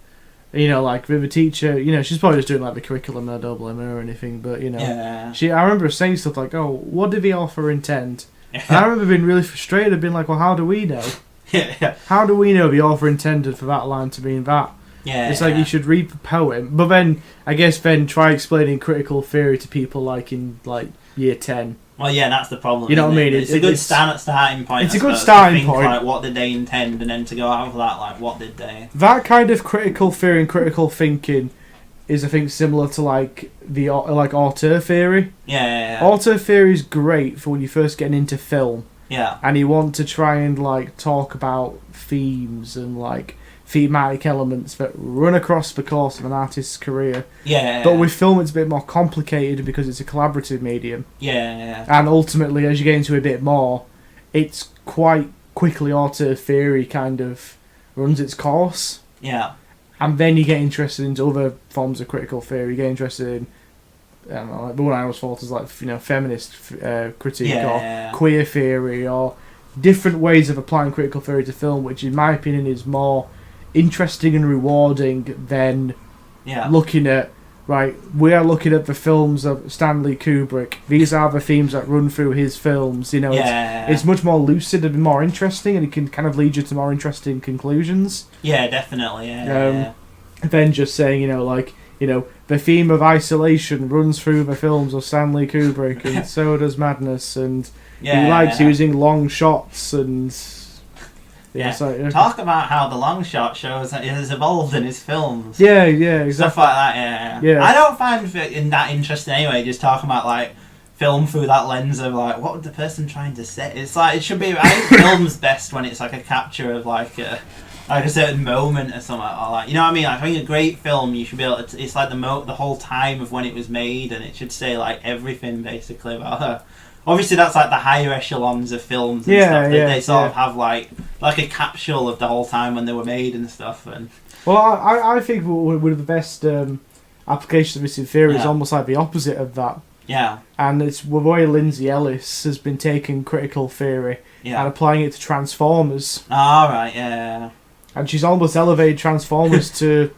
You know, like with a teacher, you know, she's probably just doing like the curriculum, no double M or anything, but you know, I remember saying stuff like, "Oh, what did the author intend?" And I remember being really frustrated, being like, "Well, how do we know? How do we know the author intended for that line to mean that?" It's like you should read the poem, but then I guess try explaining critical theory to people like in like year 10. Well, yeah, that's the problem. You know what I mean? It's a good starting point. It's a good starting point. Like, what did they intend, and then to go out of that, like, what did they? That kind of critical theory and critical thinking is, I think, similar to like the auteur theory. Yeah. Auteur theory is great for when you're first getting into film. Yeah. And you want to try and like talk about themes and like thematic elements that run across the course of an artist's career. Yeah. But with film, it's a bit more complicated because it's a collaborative medium. Yeah. And ultimately, as you get into a bit more, it's quite quickly auteur theory kind of runs its course. Yeah. And then you get interested into other forms of critical theory. You get interested in, I don't know, like the one I always thought was like, feminist critique or queer theory or different ways of applying critical theory to film, which in my opinion is more interesting and rewarding than looking at, right, we are looking at the films of Stanley Kubrick. These are the themes that run through his films. It's much more lucid and more interesting, and it can kind of lead you to more interesting conclusions. Yeah, definitely. Than just saying, the theme of isolation runs through the films of Stanley Kubrick, and so does Madness, and he likes using long shots and. Talk about how the long shot shows that it has evolved in his films. Yeah, exactly. Stuff like that, yeah. I don't find it that interesting anyway, just talking about, like, film through that lens of, like, what would the person trying to say? It's like, it should be, I think film's best when it's, like, a capture of, like a certain moment or something, or, like, you know what I mean? Like, I think a great film, you should be able to, it's like the whole time of when it was made, and it should say, like, everything, basically, about her. Obviously, that's like the higher echelons of films and stuff. They sort of have like a capsule of the whole time when they were made and stuff. And well, I think one of the best applications of this in theory is almost like the opposite of that. Yeah. And it's the way Lindsay Ellis has been taking critical theory and applying it to Transformers. All right. Yeah. And she's almost elevated Transformers to,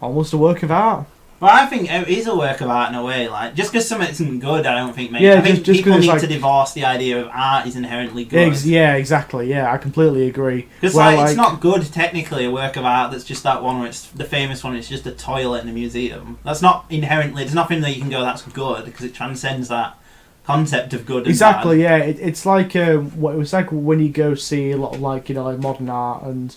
almost a work of art. Well, I think it is a work of art in a way. Like, just because something isn't good, I don't think makes. I think just people need to divorce the idea of art is inherently good. Exactly. Yeah, I completely agree. Because it's not good technically a work of art that's just that one where it's the famous one. It's just a toilet in a museum. That's not inherently. There's nothing that you can go that's good because it transcends that concept of good. And bad. Yeah. It's like it was like when you go see a lot of like modern art and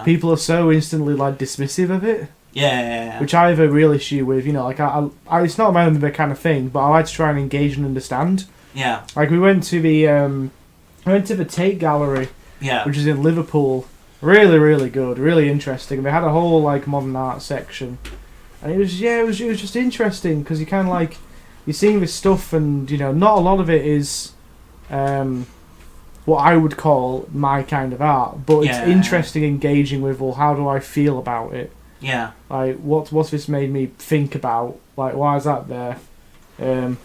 people are so instantly like dismissive of it. Yeah. Which I have a real issue with, I it's not my own kind of thing, but I like to try and engage and understand. Yeah. Like we went to the Tate Gallery, which is in Liverpool. Really, really good, really interesting. They had a whole like modern art section, and it was just interesting because you kind of like you're seeing this stuff, and not a lot of it is what I would call my kind of art, but it's interesting, engaging with. Well, how do I feel about it? Yeah. Like, what's this made me think about? Like, why is that there? And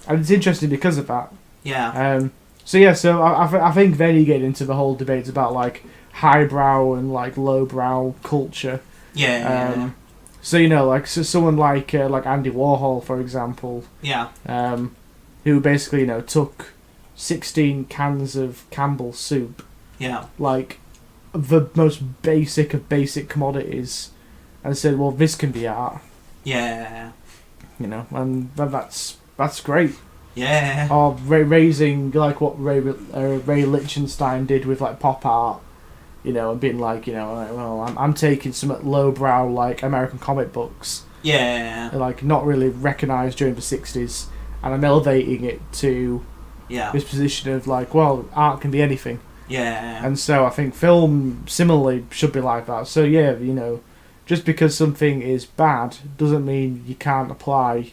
it's interesting because of that. Yeah. So I think then you get into the whole debates about, like, highbrow and, like, lowbrow culture. Yeah. So, so someone like Andy Warhol, for example. Yeah. Who basically, took 16 cans of Campbell's soup. Yeah. Like, the most basic of basic commodities. And said, well, this can be art. Yeah. And that's great. Yeah. Or raising, like what Ray Lichtenstein did with, like, pop art, and being like, well, I'm taking some lowbrow, like, American comic books. Yeah. Like, not really recognised during the 60s, and I'm elevating it to this position of, like, well, art can be anything. Yeah. And so I think film, similarly, should be like that. So, just because something is bad doesn't mean you can't apply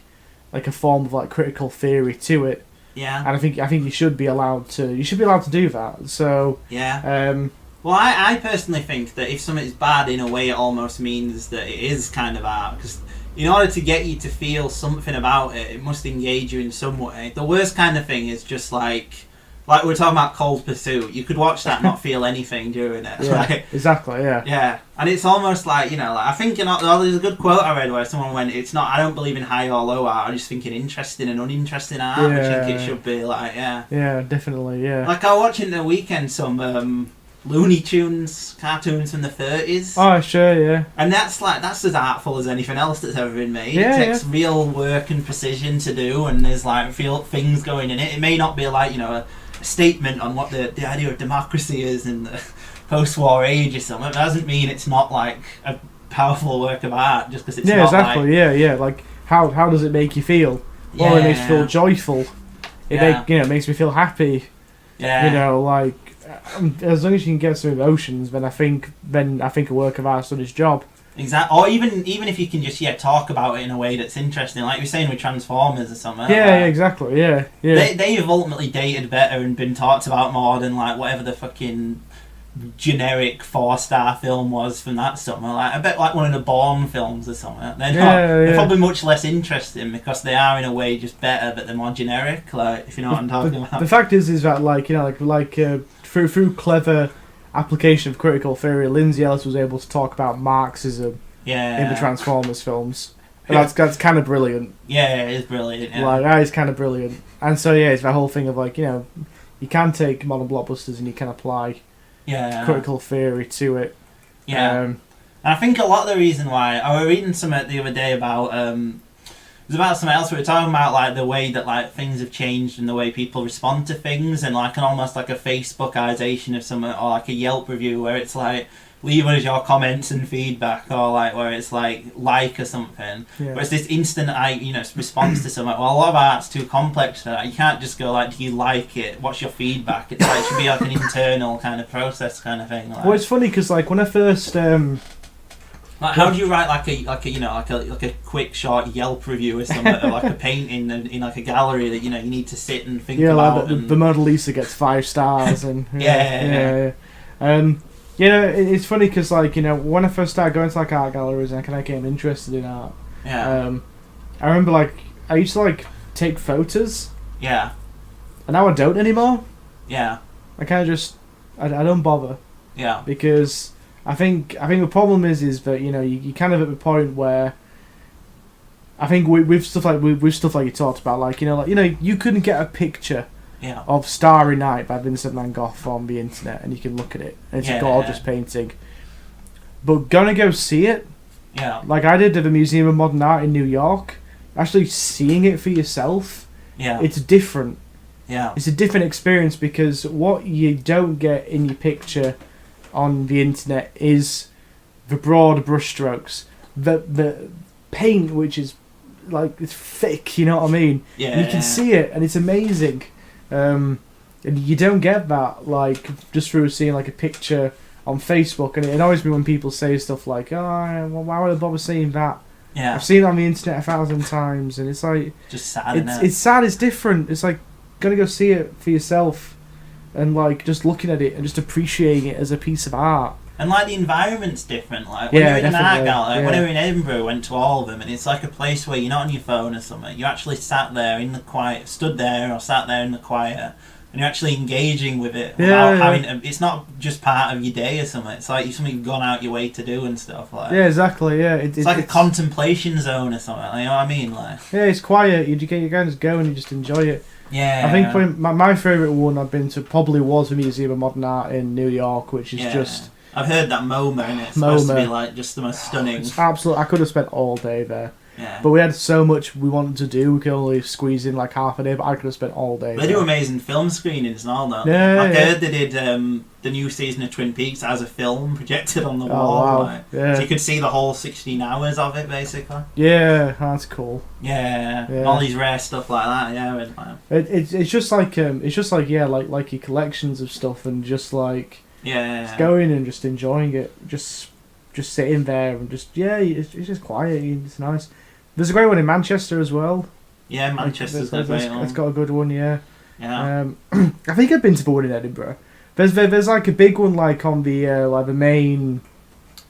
like a form of like critical theory to it. Yeah. And I think you should be allowed to do that. So well, I personally think that if something is bad, in a way, it almost means that it is kind of art, because in order to get you to feel something about it, it must engage you in some way. The worst kind of thing is just like we're talking about Cold Pursuit. You could watch that and not feel anything during it. Yeah, exactly, yeah. Yeah, and it's almost like, I think, there's a good quote I read where someone went, I don't believe in high or low art, I just think in interesting and uninteresting art, which I think it should be like, Yeah, definitely, yeah. Like, I was watching the weekend some Looney Tunes cartoons from the 30s. Oh, sure, yeah. And that's as artful as anything else that's ever been made. Yeah, it takes real work and precision to do, and there's, like, things going in it. It may not be, like, a statement on what the idea of democracy is in the post-war age or something. It doesn't mean it's not like a powerful work of art just because it's not exactly. Like how does it make you feel? Well, it makes me feel joyful. It makes me feel happy. Like as long as you can get some emotions, then I think a work of art's done its job. Exactly. Or even if you can just talk about it in a way that's interesting, like you're saying with Transformers or something. Yeah, exactly. Yeah. They have ultimately dated better and been talked about more than like whatever the fucking generic 4-star film was from that summer. Like, I bet like one of the Bourne films or something. They're probably much less interesting because they are in a way just better, but they're more generic. Like, if you know what I'm talking about. The fact is that through clever application of critical theory, Lindsay Ellis was able to talk about Marxism in the Transformers films. That's kind of brilliant. Yeah, it is brilliant. Yeah. Like, that is kind of brilliant. And so, yeah, it's that whole thing of, like, you can take modern blockbusters and you can apply critical theory to it. Yeah. And I think a lot of the reason why... I was reading something the other day about... it was about something else. We were talking about, like, the way that, like, things have changed and the way people respond to things, and, like, almost like a Facebookization of something, or, like, a Yelp review where it's, like... leave us your comments and feedback, or like where it's like or something. Yeah. Where it's this instant response to something. Well, a lot of art's too complex for that. You can't just go like, do you like it? What's your feedback? It's like, it should be like an internal kind of process kind of thing. Like. Well, it's funny because like when I first like, how do you write like a quick short Yelp review or something, or like a painting in like a gallery that you need to sit and think about? Like the Mona Lisa gets 5 stars and it's funny because, like, when I first started going to, like, art galleries and I kind of became interested in art, I remember, like, I used to, like, take photos. Yeah. And now I don't anymore. Yeah. I kind of just... I don't bother. Yeah. Because I think the problem is that, you kind of at the point where... I think with stuff like you talked about, like, you couldn't get a picture... Yeah. Of Starry Night by Vincent van Gogh on the internet, and you can look at it. And it's a gorgeous painting. But gonna go see it? Yeah. Like I did at the Museum of Modern Art in New York. Actually seeing it for yourself, it's different. Yeah. It's a different experience because what you don't get in your picture on the internet is the broad brushstrokes. The paint, which is like, it's thick, you know what I mean? Yeah. And you can see it, and it's amazing. And you don't get that like just through seeing like a picture on Facebook, and it annoys me when people say stuff like, "Oh, well, why would I bother seeing that?" Yeah, I've seen it on the internet 1,000 times, and it's like just sad. It's sad. It's different. It's like gonna go see it for yourself, and like just looking at it and just appreciating it as a piece of art. And like the environment's different. Like when you're in an art gallery, when we were in Edinburgh, went to all of them, and it's like a place where you're not on your phone or something. You actually sat there in the quiet, stood there or sat there in the quiet, and you're actually engaging with it without having. It's not just part of your day or something. It's like something you've gone out your way to do and stuff. Like exactly. Yeah, it's like a contemplation zone or something. You know what I mean? Like it's quiet. You can just go and you just enjoy it. Yeah. I think my favourite one I've been to probably was the Museum of Modern Art in New York, which is just. I've heard that MoMA, and it's supposed to be like just the most stunning. It's absolutely. I could have spent all day there. Yeah. But we had so much we wanted to do. We could only squeeze in like half a day, but I could have spent all day. They do amazing film screenings and all that. I heard they did the new season of Twin Peaks as a film projected on the wall. Wow. Like, so you could see the whole 16 hours of it, basically. Yeah, that's cool. Yeah. All these rare stuff like that. Yeah, it's just like like your collections of stuff, and just like just going and just enjoying it, just sitting there and just it's just quiet. It's nice. There's a great one in Manchester as well. Yeah, Manchester's a great one. It's got a good one. Yeah. Yeah. I think I've been to the one in Edinburgh. There's like a big one like on the like the main.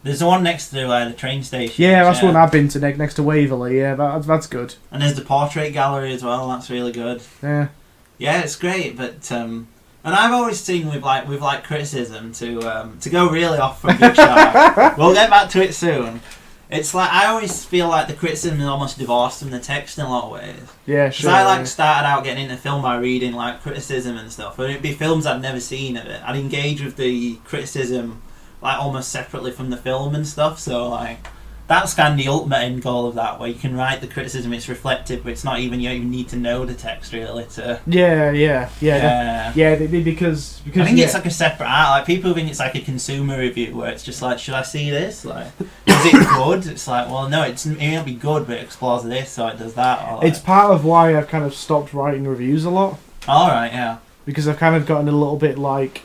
There's the one next to the train station. Yeah, that's one I've been to next to Waverley. Yeah, that's good. And there's the portrait gallery as well. That's really good. Yeah. Yeah, it's great, but and I've always seen with criticism to go really off from Big Shart. We'll get back to it soon. It's like I always feel like the criticism is almost divorced from the text in a lot of ways. Yeah, sure. Because I started out getting into film by reading like criticism and stuff, and it'd be films I'd never seen of it. I'd engage with the criticism like almost separately from the film and stuff. So like that's kind of the ultimate end goal of that, where you can write the criticism, it's reflective, but it's not even you need to know the text really to. Because I think it's like a separate art. Like people think it's like a consumer review where it's just like, should I see this? Like, is it good? It's like, well, no, it may not be good, but it explores this, so it does that. Or like, it's part of why I've kind of stopped writing reviews a lot. All right, yeah. Because I've kind of gotten a little bit like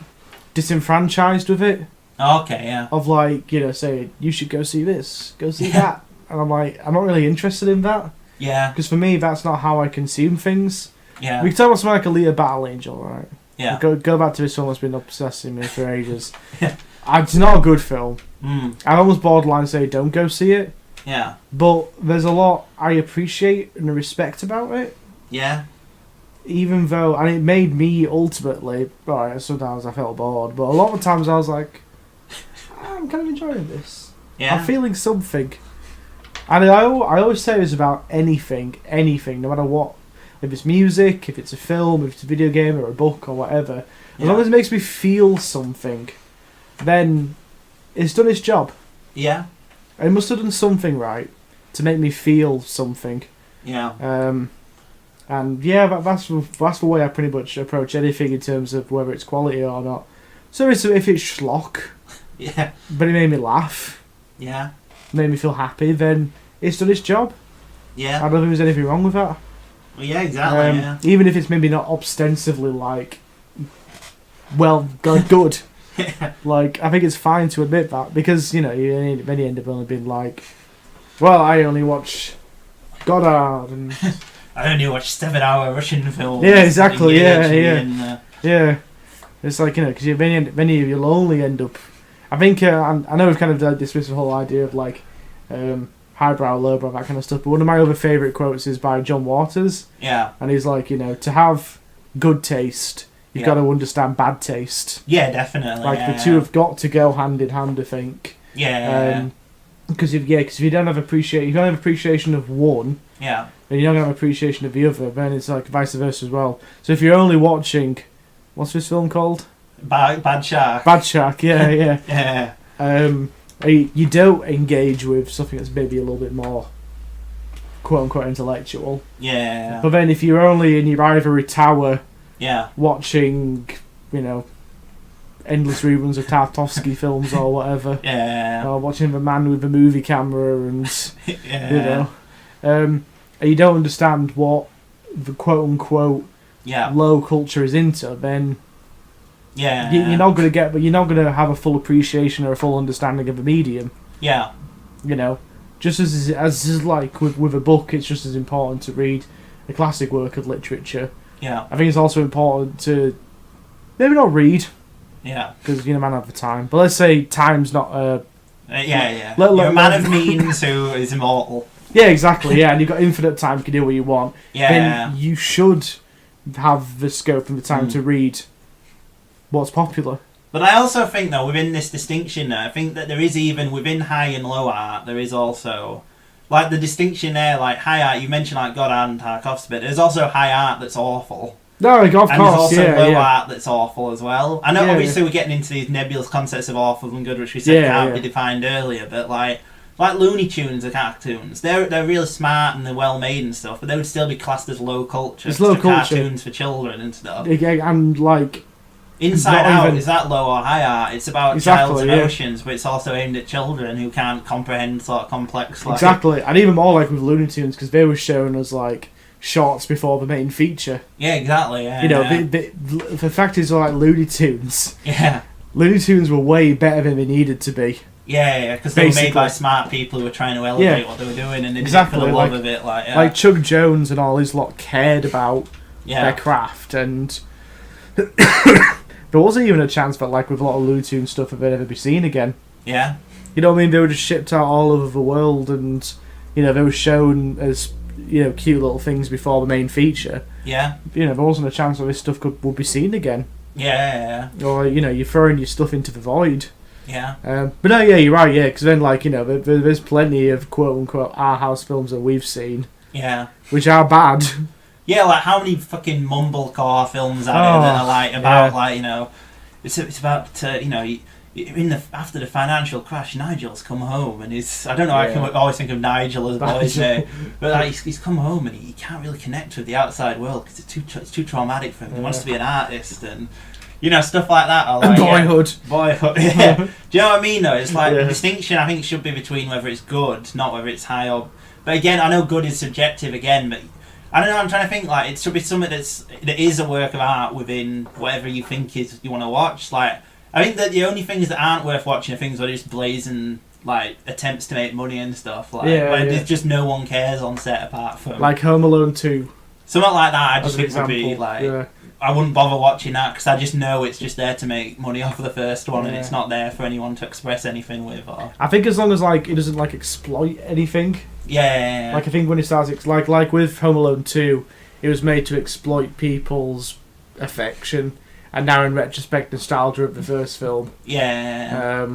disenfranchised with it. Okay, yeah. Of like, saying, you should go see this, go see that. And I'm like, I'm not really interested in that. Yeah. Because for me, that's not how I consume things. Yeah. We can talk about something like Alita Battle Angel, right? Yeah. Go back to this film that's been obsessing me for ages. Yeah. It's not a good film. Mm. I almost borderline say don't go see it. Yeah. But there's a lot I appreciate and respect about it. Yeah. Even though, and it made me ultimately, right, sometimes I felt bored, but a lot of times I was like, I'm kind of enjoying this. Yeah. I'm feeling something. And I always say it's about anything, no matter what. If it's music, if it's a film, if it's a video game or a book or whatever. As long as it makes me feel something, then it's done its job. Yeah. It must have done something right to make me feel something. Yeah. And yeah, that's the way I pretty much approach anything in terms of whether it's quality or not. So if it's schlock, Yeah. but it made me laugh, Yeah. made me feel happy, then it's done its job. Yeah. I don't think there's anything wrong with that. Well, yeah, exactly. Yeah. Even if it's maybe not ostensibly like, well, good. Like, I think it's fine to admit that, because, you many end up only being like, well, I only watch Goddard and I only watch 7-hour Russian films. Yeah, exactly. Yeah. And, It's like, because many of you'll only end up. I think I know we've kind of dismissed the whole idea of like highbrow, lowbrow, that kind of stuff. But one of my other favourite quotes is by John Waters. Yeah. And he's like, to have good taste, you've got to understand bad taste. Yeah, definitely. Like the two have got to go hand in hand, I think. Yeah. Because if you don't have appreciation of one. Yeah. And you're not going to have appreciation of the other, then it's like vice versa as well. So if you're only watching, what's this film called? Bad Shark. Bad Shark, yeah. Yeah. You don't engage with something that's maybe a little bit more quote unquote intellectual. Yeah. But then if you're only in your ivory tower, watching, endless reruns of Tarkovsky films or whatever, or watching the man with the movie camera and and you don't understand what the quote unquote low culture is into, then you're not going to have a full appreciation or a full understanding of the medium. Yeah. Just as like with a book, it's just as important to read a classic work of literature. Yeah. I think it's also important to maybe not read. Yeah. Because might not have the time. But let's say time's not you're a man of means who is immortal. Yeah, exactly. Yeah, and you've got infinite time, you can do what you want. Yeah. Then you should have the scope and the time to read what's popular. But I also think, though, within this distinction, I think that there is, even within high and low art, there is also, like, the distinction there, like, high art, you mentioned, like, Goddard and Tarkovsky, but there's also high art that's awful. No, of course, and there's also low art that's awful as well. I know, obviously, we're getting into these nebulous concepts of awful and good, which we said can't be defined earlier, but, like Looney Tunes are cartoons. They're really smart and they're well made and stuff, but they would still be classed as low culture. It's low culture. Cartoons for children and stuff. And like Inside Out, is that low or high art? It's about child's emotions, but it's also aimed at children who can't comprehend sort of complex. Like, exactly, and even more like with Looney Tunes, because they were shown as like shorts before the main feature. Yeah, exactly. Yeah, the fact is, like Looney Tunes. Yeah. Looney Tunes were way better than they needed to be. Yeah, because they were made by smart people who were trying to elevate what they were doing, and they did it for the love of it. Like Chuck Jones and all his lot cared about their craft, and there wasn't even a chance that, like with a lot of Looney Tunes stuff, of it ever be seen again. Yeah. You know what I mean? They were just shipped out all over the world, and they were shown as cute little things before the main feature. Yeah. There wasn't a chance that this stuff would be seen again. Yeah. Or you're throwing your stuff into the void. Yeah. But no, yeah, you're right. Yeah, because then there's plenty of quote unquote art house films that we've seen. Yeah. Which are bad. Yeah, like how many fucking mumblecore films are there that are like about it's about after the financial crash, Nigel's come home and I don't know. I can always think of Nigel as a boy's name, but like he's come home and he can't really connect with the outside world because it's too traumatic for him. He wants to be an artist and stuff like that. Or like, boyhood. Yeah. Do you know what I mean? Though it's like the distinction I think should be between whether it's good, not whether it's high or. But again, I know good is subjective again, but I don't know. I'm trying to think like it should be something that is a work of art within whatever you think is you want to watch. Like I think that the only things that aren't worth watching are things where just blazing like attempts to make money and stuff. Like where there's just no one cares on set apart from like Home Alone 2. Something like that. I just think would be like. Yeah. I wouldn't bother watching that because I just know it's just there to make money off of the first one, and it's not there for anyone to express anything with. Or I think as long as like it doesn't like exploit anything. Yeah. Like I think when it starts like with Home Alone 2, it was made to exploit people's affection, and now in retrospect, nostalgia of the first film. Yeah.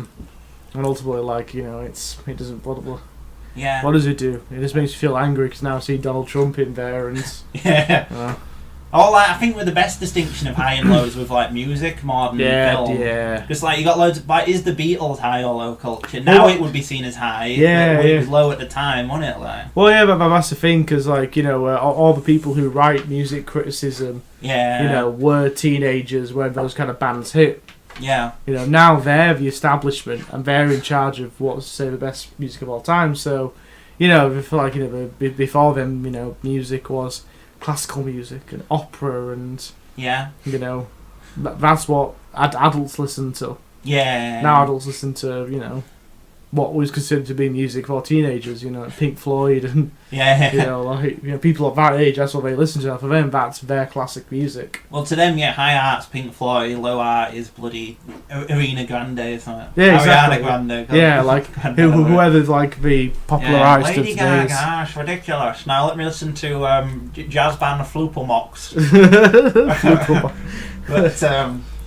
And ultimately, like it doesn't. What does it do? It just makes you feel angry because now I see Donald Trump in there and. Yeah. I think with the best distinction of high and lows with like music more than film. Yeah. Because like you got loads. Is the Beatles high or low culture? Now it would be seen as high. Yeah. It was low at the time, wasn't it? Like. Well, yeah, but that's the thing because like all the people who write music criticism, were teenagers when those kind of bands hit. Yeah. Now they're the establishment and they're in charge of what's say the best music of all time. So, before them, music was classical music and opera and that's what adults listen to. Yeah. Now adults listen to what was considered to be music for teenagers. Pink Floyd and people of that age. That's what they listen to. For them, that's their classic music. Well, to them, high art's Pink Floyd, low art is bloody Arena Grande or something. Yeah, exactly. Ariana Grande. Yeah, like whoever's like the popularised Lady of Gaga, today's. gosh, ridiculous. Now let me listen to jazz band Floopermox. But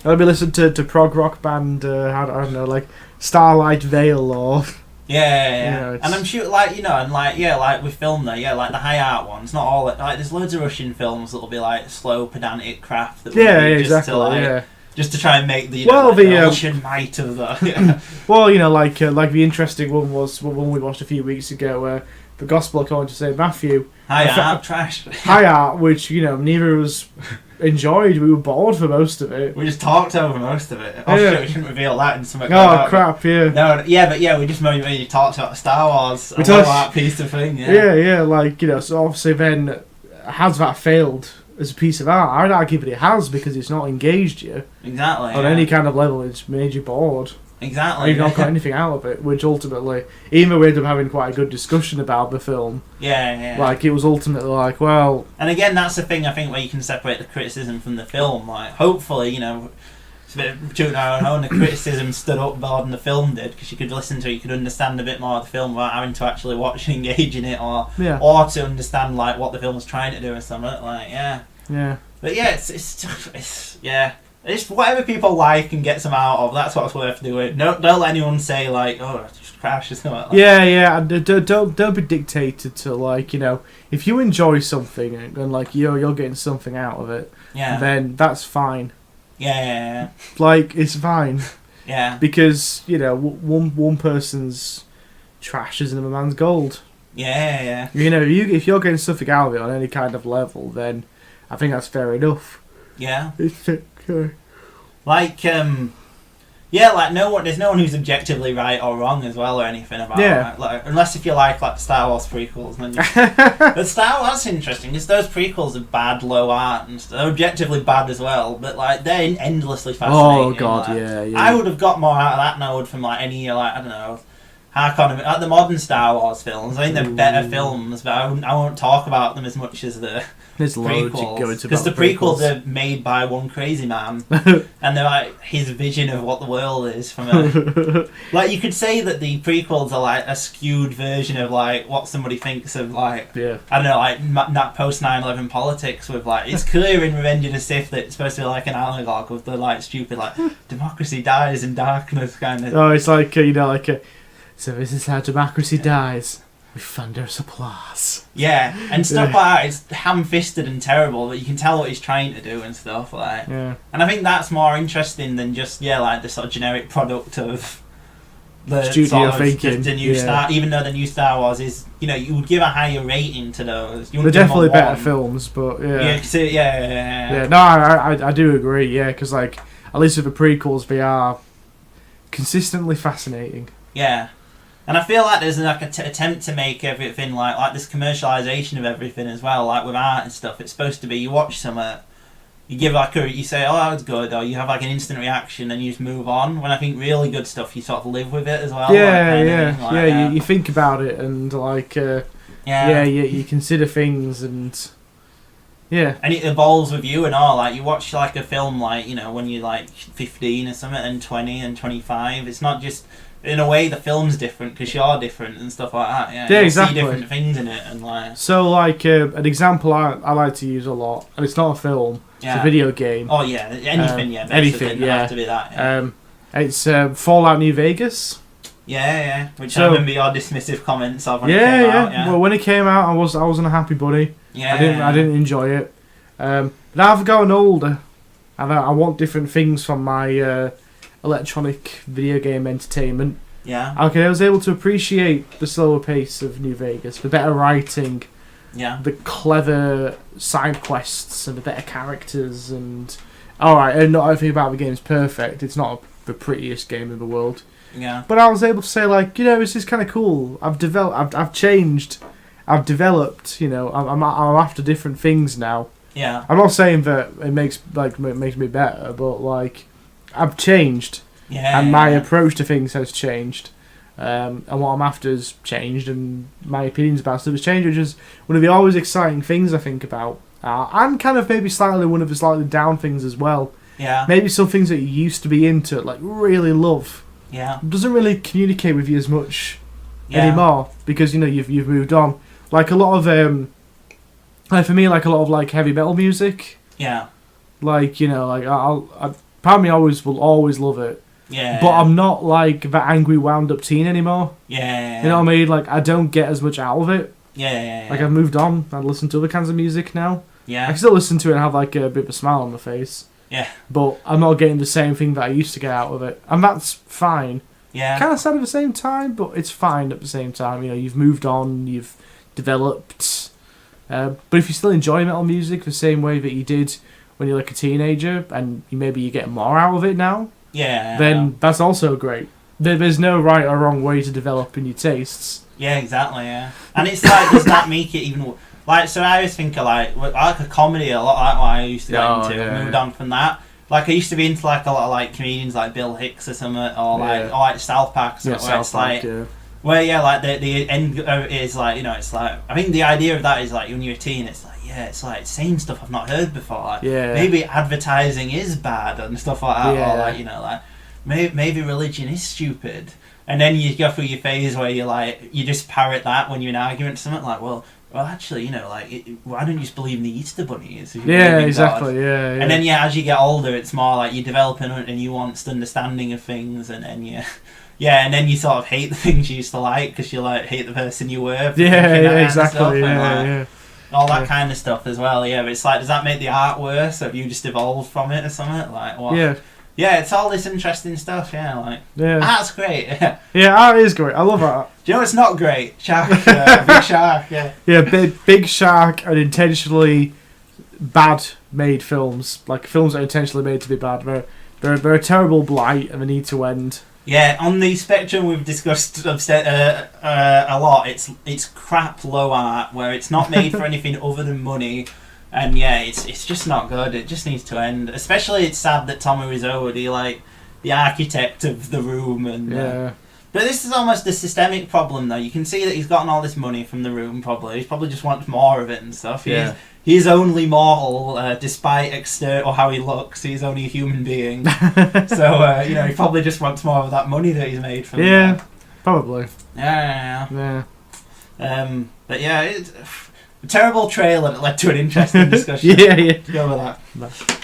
let me listen to prog rock band. I don't know, like Starlight Veil or. Yeah. And I'm sure, like with film though, like the high art ones, not all. Like there's loads of Russian films that'll be like slow, pedantic craft. That Exactly. Just to try and make the Russian might of the. Well, like the interesting one was one we watched a few weeks ago, the Gospel according to St. Matthew. High art trash. High art, which neither of us enjoyed. We were bored for most of it. We just talked over most of it. Oh shit, we shouldn't reveal that in something. Oh crap! Yeah. No, but we just mainly talked about Star Wars. A low art piece of thing. Yeah. So obviously, then has that failed as a piece of art? I'd argue that it has because it's not engaged you. Exactly. On any kind of level, it's made you bored. Exactly. You've not got anything out of it, which ultimately, even though we ended up having quite a good discussion about the film, like it was ultimately like, well. And again, that's the thing I think where you can separate the criticism from the film. Like, hopefully, it's a bit of tooting our own. The criticism stood up more than the film did because you could listen to it, you could understand a bit more of the film without having to actually watch and engage in it, or to understand like what the film was trying to do or something. Like, But it's whatever people like and get some out of. That's what's worth doing. Don't let anyone say like, "Oh, just crash" or something. Like that. Don't be dictated to like if you enjoy something and like you're getting something out of it. Then that's fine. Like it's fine. Because one person's trash isn't a man's gold. If you're getting something out of it on any kind of level, then I think that's fair enough. Like there's no one who's objectively right or wrong as well or anything about it. Like, unless if you like the Star Wars prequels, then but Star Wars is interesting because those prequels are bad, low art, and they're objectively bad as well. But like they're endlessly fascinating. Oh god, like, I would have got more out of that than I would from like any I don't know. Like the modern Star Wars films, I think they're better films, but I won't talk about them as much as the prequels. Because the prequels are made by one crazy man, and they're like his vision of what the world is from a... Like you could say that the prequels are like a skewed version of like what somebody thinks of like I don't know, like post 9/11 politics with like it's clear in Revenge of the Sith that it's supposed to be like an analog with the like stupid like democracy dies in darkness kind of. Oh, it's like so this is how democracy dies. With thunderous applause. Yeah, and stuff like that is ham-fisted and terrible, but you can tell what he's trying to do and stuff like. Yeah. And I think that's more interesting than just like the sort of generic product of the studio sort of thinking. The new Star. Even though the new Star Wars is, you would give a higher rating to those. They're definitely better films, but yeah. No, I do agree. Yeah, because like at least with the prequels, they are consistently fascinating. Yeah. And I feel like there's like an attempt to make everything like this commercialisation of everything as well, like with art and stuff. It's supposed to be you watch something, you give you say, oh, that was good, or you have like an instant reaction and you just move on. When I think really good stuff, you sort of live with it as well. You think about it and like you consider things and Yeah. And it evolves with you and all. Like, you watch, like, a film, like, you know, when you're, like, 15 or something, and 20 and 25. It's not just... In a way, the film's different because you're different and stuff like that. Yeah, you exactly. see different things in it. And like... So, like, an example I like to use a lot, and it's not a film, it's a video game. Oh, yeah. Anything, yeah. Anything, yeah. Have to be that, yeah. It's Fallout New Vegas. Yeah. Which I remember your dismissive comments of when it came out. Yeah. Well, when it came out, I wasn't a happy bunny. Yeah. I didn't enjoy it. Now I've gotten older, and I want different things from my electronic video game entertainment. Yeah. Okay, I was able to appreciate the slower pace of New Vegas, the better writing, the clever side quests, and the better characters. And alright, and not everything about the game is perfect. It's not the prettiest game in the world. Yeah. But I was able to say, like, you know, this is kind of cool. I've developed. I've changed. I've developed. You know, I'm after different things now. Yeah. I'm not saying that it makes me better, but like, I've changed. Yeah. And my approach to things has changed. And what I'm after has changed, and my opinions about stuff has changed, which is one of the always exciting things I think about. And kind of maybe one of the slightly down things as well. Yeah. Maybe some things that you used to be into, like really love, doesn't really communicate with you as much anymore, because, you know, you've moved on. Like a lot of like for me, like a lot of like heavy metal music. Yeah. Like, you know, like part of me will always love it. Yeah. But I'm not like that angry, wound up teen anymore. Yeah. You know what I mean? Like, I don't get as much out of it. Yeah. Like, I've moved on. I listen to other kinds of music now. Yeah. I can still listen to it and have like a bit of a smile on my face. Yeah. But I'm not getting the same thing that I used to get out of it. And that's fine. Yeah. Kind of sad at the same time, but it's fine at the same time. You know, you've moved on, you've developed. But if you still enjoy metal music the same way that you did when you're like a teenager, and maybe you get more out of it now, then that's also great. There's no right or wrong way to develop in your tastes. Yeah, exactly, yeah. And it's like, does that make it even... Like, so I always think of like a comedy, a lot like what I used to go into. I moved on from that. Like, I used to be into like a lot of like comedians like Bill Hicks or something, or like South Park, where it's like... Where, like, the end is, like, you know, it's like... I think the idea of that is, like, when you're a teen, it's like, it's like saying stuff I've not heard before. Like, maybe advertising is bad and stuff like that. Or, like, you know, like, maybe religion is stupid. And then you go through your phase where you're like, you just parrot that when you're in an argument or something. Like, well, actually, you know, like, why don't you just believe in the Easter bunnies? Yeah, exactly, yeah. And then, as you get older, it's more like you're developing a nuanced understanding of things, and then and then you sort of hate the things you used to like because you like hate the person you were. Exactly. All that kind of stuff as well. Yeah, but it's like, does that make the art worse? Have you just evolved from it or something? Like, what? Yeah, it's all this interesting stuff. Yeah, like, art's great. Yeah, art is great. I love art. Do you know what's not great? Big Shark. Yeah, Big Shark are intentionally bad made films. Like, films that are intentionally made to be bad. They're a terrible blight, and they need to end. Yeah, on the spectrum we've discussed a lot. It's crap low art where it's not made for anything other than money, and it's just not good. It just needs to end. Especially, it's sad that Tommy Wiseaus, the architect of The Room, and but this is almost a systemic problem though. You can see that he's gotten all this money from The Room. He probably just wants more of it and stuff. He's only mortal, despite or how he looks. He's only a human being. So, he probably just wants more of that money that he's made from that. Probably. Yeah. But it's a terrible trailer that led to an interesting discussion. Yeah. Go with that.